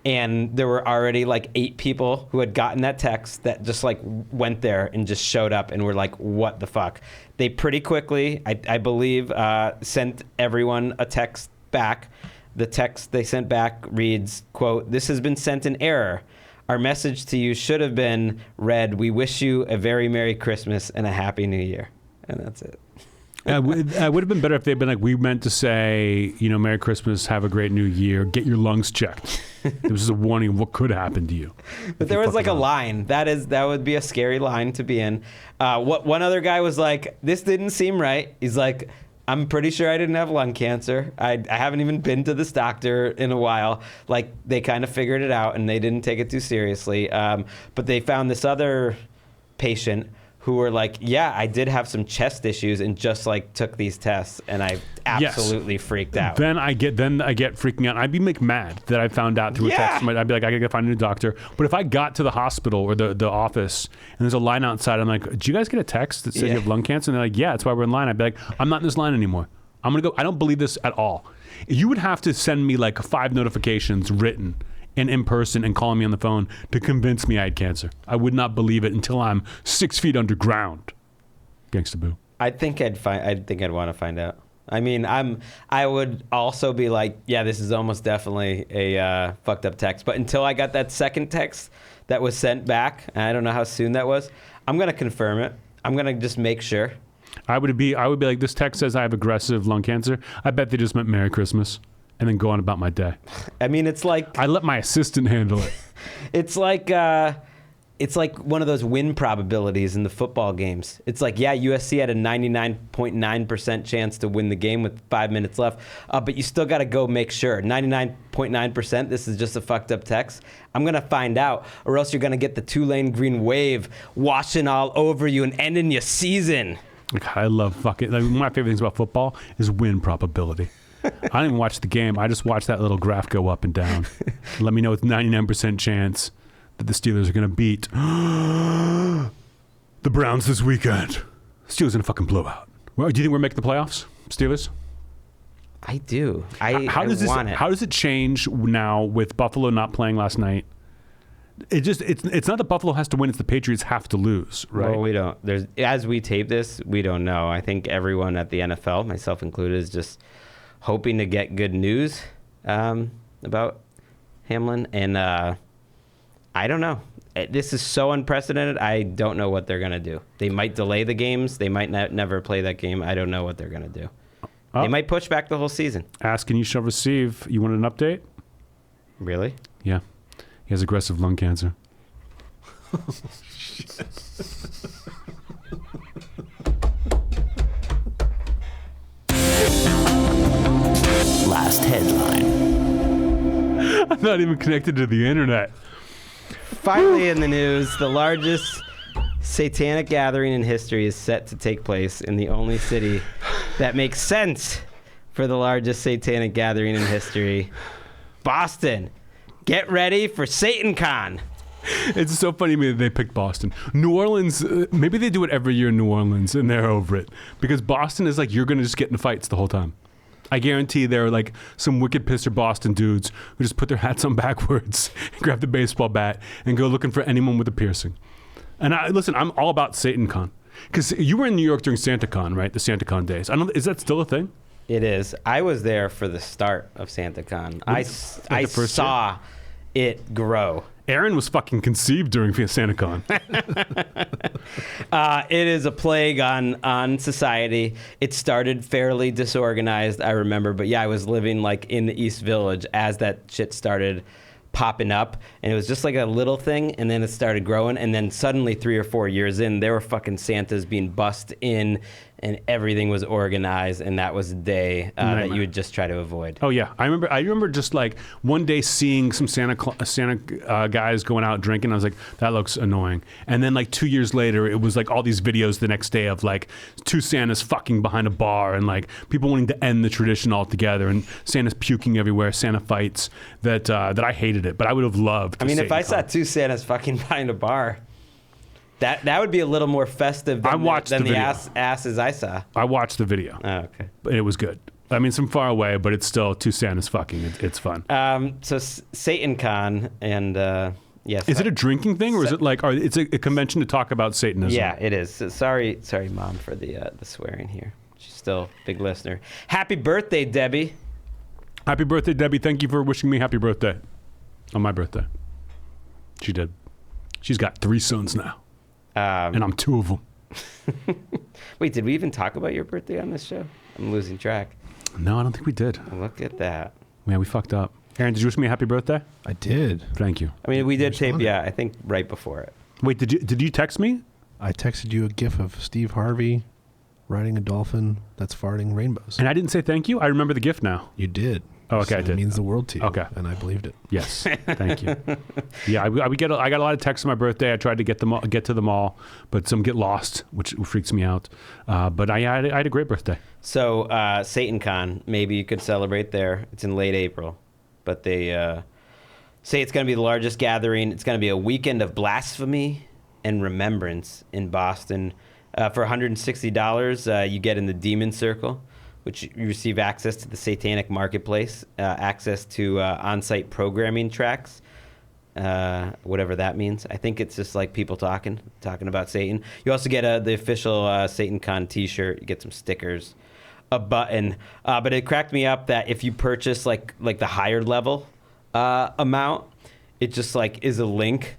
And there were already like 8 people who had gotten that text that just like went there and just showed up and were like, what the fuck? They pretty quickly, I believe, sent everyone a text back. The text they sent back reads, quote, "This has been sent in error. Our message to you should have been read, we wish you a very Merry Christmas and a Happy New Year." And that's it. It would have been better if they'd been like, we meant to say, Merry Christmas, have a great New Year, get your lungs checked. It was just a warning of what could happen to you. But there was like a line. That would be a scary line to be in. One other guy was like, this didn't seem right. He's like, I'm pretty sure I didn't have lung cancer. I haven't even been to this doctor in a while. Like, they kind of figured it out and they didn't take it too seriously. But they found this other patient who were like, yeah, I did have some chest issues and just like took these tests and I absolutely freaked out. Then I get freaking out. I'd be mad that I found out through a text. I'd be like, I gotta find a new doctor. But if I got to the hospital or the office and there's a line outside, I'm like, did you guys get a text that says you have lung cancer? And they're like, yeah, that's why we're in line. I'd be like, I'm not in this line anymore. I'm gonna go. I don't believe this at all. You would have to send me like 5 notifications written and in person and calling me on the phone to convince me I had cancer. I would not believe it until I'm 6 feet underground. Gangsta Boo. I think I'd want to find out. I mean, I would also be like, yeah, this is almost definitely a fucked up text. But until I got that second text that was sent back, and I don't know how soon that was, I'm gonna confirm it. I'm gonna just make sure. I would be like, this text says I have aggressive lung cancer. I bet they just meant Merry Christmas. And then go on about my day. I mean, it's like... I let my assistant handle it. It's like one of those win probabilities in the football games. It's like, yeah, USC had a 99.9% chance to win the game with 5 minutes left, but you still got to go make sure. 99.9%, this is just a fucked up text. I'm going to find out, or else you're going to get the Tulane green wave washing all over you and ending your season. I love fucking... Like, one of my favorite things about football is win probability. I don't even watch the game. I just watch that little graph go up and down. Let me know it's 99% chance that the Steelers are going to beat the Browns this weekend. Steelers in a fucking blowout. Well, do you think we're making the playoffs, Steelers? I do. How does want it. How does it change now with Buffalo not playing last night? It's not that Buffalo has to win; it's the Patriots have to lose, right? Well, we don't. As we tape this, we don't know. I think everyone at the NFL, myself included, is just hoping to get good news about Hamlin, and I don't know. This is so unprecedented. I don't know what they're gonna do. They might delay the games. They might never play that game. I don't know what they're gonna do. They might push back the whole season. Ask and you shall receive. You want an update? Really? Yeah. He has aggressive lung cancer. Last headline. I'm not even connected to the internet. Finally in the news, the largest satanic gathering in history is set to take place in the only city that makes sense for the largest satanic gathering in history, Boston. Get ready for SatanCon. It's so funny to me that they picked Boston. New Orleans, maybe they do it every year in New Orleans and they're over it. Because Boston is like, you're going to just get in fights the whole time. I guarantee there are like some wicked pisser Boston dudes who just put their hats on backwards, grab the baseball bat, and go looking for anyone with a piercing. And listen, I'm all about SatanCon. Because you were in New York during SantaCon, right? The SantaCon days. Is that still a thing? It is. I was there for the start of SantaCon. I saw it grow. Aaron was fucking conceived during SantaCon. It is a plague on society. It started fairly disorganized, I remember. But yeah, I was living like in the East Village as that shit started popping up, and it was just like a little thing, and then it started growing, and then suddenly 3 or 4 years in, there were fucking Santas being bussed in, and everything was organized, and that was a day that you would just try to avoid. Oh yeah, I remember just like one day seeing some Santa guys going out drinking. I was like, that looks annoying. And then like 2 years later, it was like all these videos the next day of like 2 Santas fucking behind a bar, and like people wanting to end the tradition altogether, and Santas puking everywhere, Santa fights. That I hated it, but I would have loved. I mean, if I saw 2 Santas fucking behind a bar, that would be a little more festive than the asses I saw. I watched the video. Oh, okay. It was good. I mean, it's from far away, but it's still 2 Santas fucking. It's fun. So SatanCon, and yes. Is it a drinking thing, or is it like? Or it's a convention to talk about Satanism? Yeah, it is. So sorry, Mom, for the swearing here. She's still a big listener. Happy birthday, Debbie. Happy birthday, Debbie. Thank you for wishing me happy birthday on my birthday. She did. She's got 3 sons now. And I'm 2 of them. Wait, did we even talk about your birthday on this show? I'm losing track. No, I don't think we did. Look at that. Yeah, we fucked up. Aaron, did you wish me a happy birthday? I did. Thank you. I mean, we did tape, yeah, I think right before it. Wait, did you text me? I texted you a gif of Steve Harvey riding a dolphin that's farting rainbows. And I didn't say thank you? I remember the gift now. You did. Oh, okay, So I did. It means the world to you. Okay. And I believed it. Yes, thank you. Yeah, I got a lot of texts on my birthday. I tried to get to them all, but some get lost, which freaks me out. But I had a great birthday. So SatanCon, maybe you could celebrate there. It's in late April, but they say it's going to be the largest gathering. It's going to be a weekend of blasphemy and remembrance in Boston. For $160, you get in the Demon Circle, which you receive access to the Satanic Marketplace, access to on-site programming tracks, whatever that means. I think it's just like people talking about Satan. You also get the official SatanCon t-shirt. You get some stickers, a button. But it cracked me up that if you purchase like the higher level amount, it just like is a link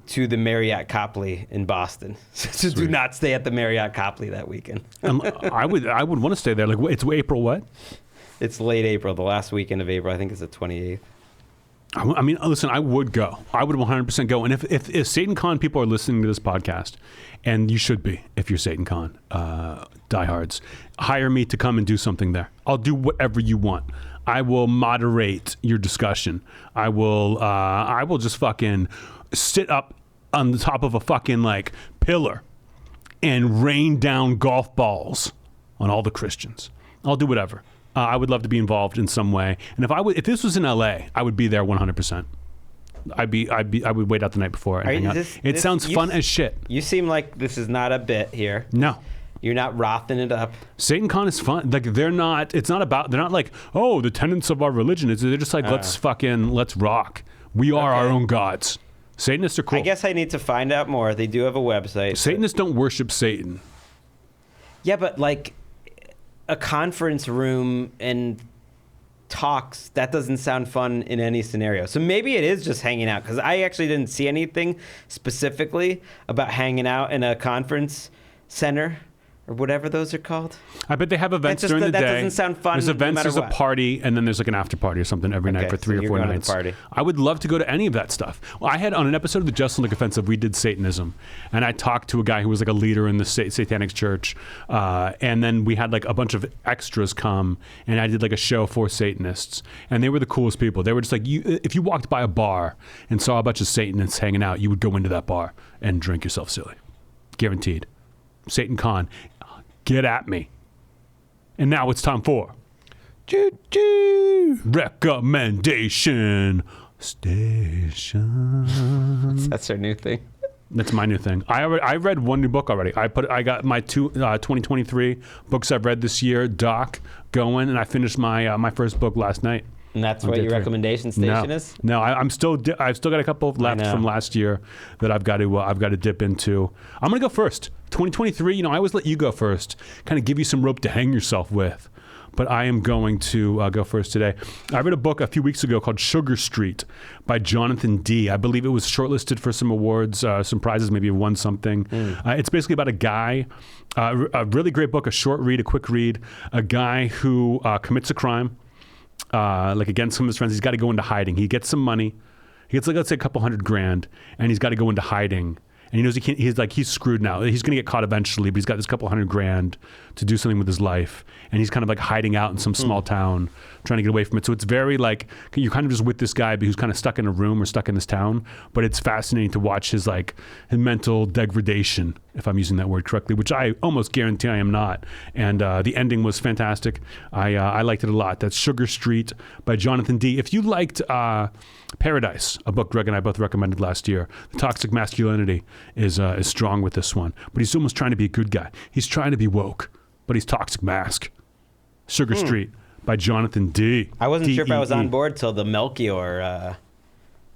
to the Marriott Copley in Boston. So do not stay at the Marriott Copley that weekend. I would want to stay there. Like, it's April what? It's late April, the last weekend of April. I think it's the 28th. I mean, listen, I would go. I would 100% go. And if SatanCon people are listening to this podcast, and you should be if you're SatanCon diehards, hire me to come and do something there. I'll do whatever you want. I will moderate your discussion. I will just fucking sit up on the top of a fucking like pillar and rain down golf balls on all the Christians. I'll do whatever. I would love to be involved in some way. And if this was in LA, I would be there 100%. I would wait out the night before and hang out. It sounds fun as shit. You seem like this is not a bit here. No. You're not rothing it up. SatanCon is fun. Like they're not like, oh, the tenets of our religion. They're just like, let's rock. We are our own gods. Satanists are cool. I guess I need to find out more. They do have a website. Satanists don't worship Satan. Yeah, but like a conference room and talks, that doesn't sound fun in any scenario. So maybe it is just hanging out, because I actually didn't see anything specifically about hanging out in a conference center or whatever those are called. I bet they have events during the day. That doesn't sound fun. There's events, no matter there's what. a party, and then there's like an after party or something every night for 3 or 4 nights. Party. I would love to go to any of that stuff. Well, I had on an episode of the Jeselnik Offensive, we did Satanism, and I talked to a guy who was like a leader in the Satanic Church, and then we had like a bunch of extras come, and I did like a show for Satanists, and they were the coolest people. They were just like, if you walked by a bar and saw a bunch of Satanists hanging out, you would go into that bar and drink yourself silly. Guaranteed. SatanCon. Get at me. And now it's time for Recommendation Station. That's our new thing. That's my new thing. I read one new book already. I got my 2023 books I've read this year doc going, and I finished my first book last night. And that's what your recommendation station is? No, I've still got a couple left from last year that I've got to dip into. I'm gonna go first. 2023. I always let you go first, kind of give you some rope to hang yourself with. But I am going to go first today. I read a book a few weeks ago called Sugar Street by Jonathan D. I believe it was shortlisted for some awards, some prizes, maybe won something. It's basically about a guy, a really great book, a short read, a quick read, a guy who commits a crime. Like against some of his friends, he's got to go into hiding. He gets some money. He gets like, let's say a couple $100,000, and he's got to go into hiding. And he knows he can't, he's screwed now. He's going to get caught eventually, but he's got this couple $100,000 to do something with his life. And he's kind of like hiding out in some small town, trying to get away from it. So it's very like, you're kind of just with this guy, but who's kind of stuck in a room or stuck in this town. But it's fascinating to watch his mental degradation, if I'm using that word correctly, which I almost guarantee I am not. And the ending was fantastic. I liked it a lot. That's Sugar Street by Jonathan D. If you liked Paradise, a book Gregg and I both recommended last year, the toxic masculinity is strong with this one. But he's almost trying to be a good guy. He's trying to be woke, but he's toxic mask. Sugar Street by Jonathan D. I wasn't sure if I was on board till the Melchior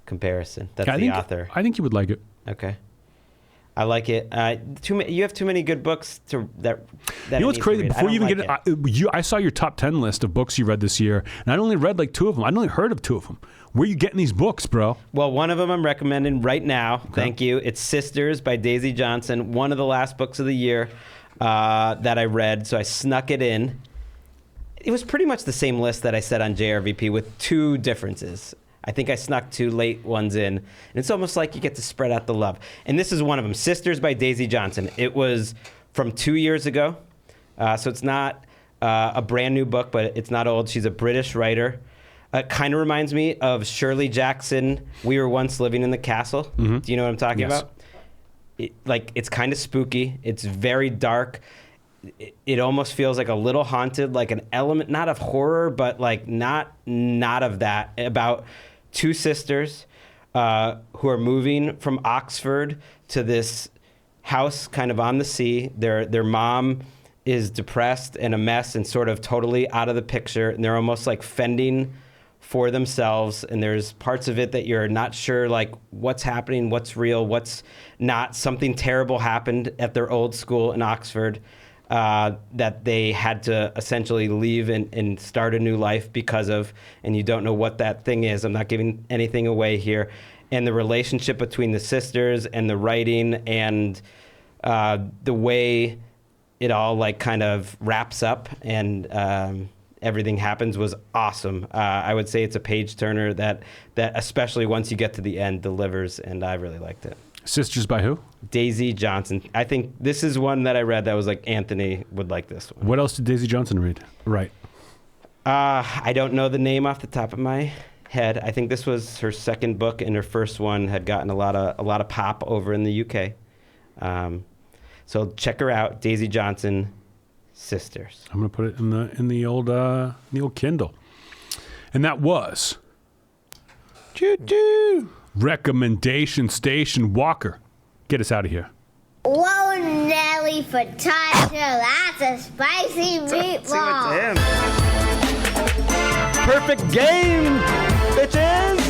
comparison. That's author. I think you would like it. Okay. I like it. You have too many good books that you know what's crazy? Before you even I saw your top 10 list of books you read this year, and I'd only read like 2 of them. I'd only heard of 2 of them. Where are you getting these books, bro? Well, one of them I'm recommending right now. Okay. Thank you. It's Sisters by Daisy Johnson. One of the last books of the year that I read, so I snuck it in. It was pretty much the same list that I said on JRVP with 2 differences. I think I snuck 2 late ones in. And it's almost like you get to spread out the love. And this is one of them, Sisters by Daisy Johnson. It was from 2 years ago. So it's not a brand new book, but it's not old. She's a British writer. It kind of reminds me of Shirley Jackson, We Were Once Living in the Castle. Mm-hmm. Do you know what I'm talking about? It's kind of spooky. It's very dark. It almost feels like a little haunted, like an element, not of horror, but like not of that, about 2 sisters who are moving from Oxford to this house kind of on the sea. Their mom is depressed and a mess and sort of totally out of the picture, and they're almost like fending for themselves, and there's parts of it that you're not sure like what's happening, what's real, what's not. Something terrible happened at their old school in Oxford that they had to essentially leave and start a new life because of, and you don't know what that thing is. I'm not giving anything away here. And the relationship between the sisters and the writing and the way it all like kind of wraps up and everything happens was awesome. I would say it's a page turner that especially once you get to the end delivers, and I really liked it. Sisters by who? Daisy Johnson. I think this is one that I read that was like, Anthony would like this one. What else did Daisy Johnson read? Right. I don't know the name off the top of my head. I think this was her second book, and her first one had gotten a lot of pop over in the UK. So check her out, Daisy Johnson, Sisters. I'm gonna put it in the old Kindle. And that was Recommendation Station. Walker, get us out of here. Whoa, Nelly potato. That's a spicy meatball. Perfect game, bitches!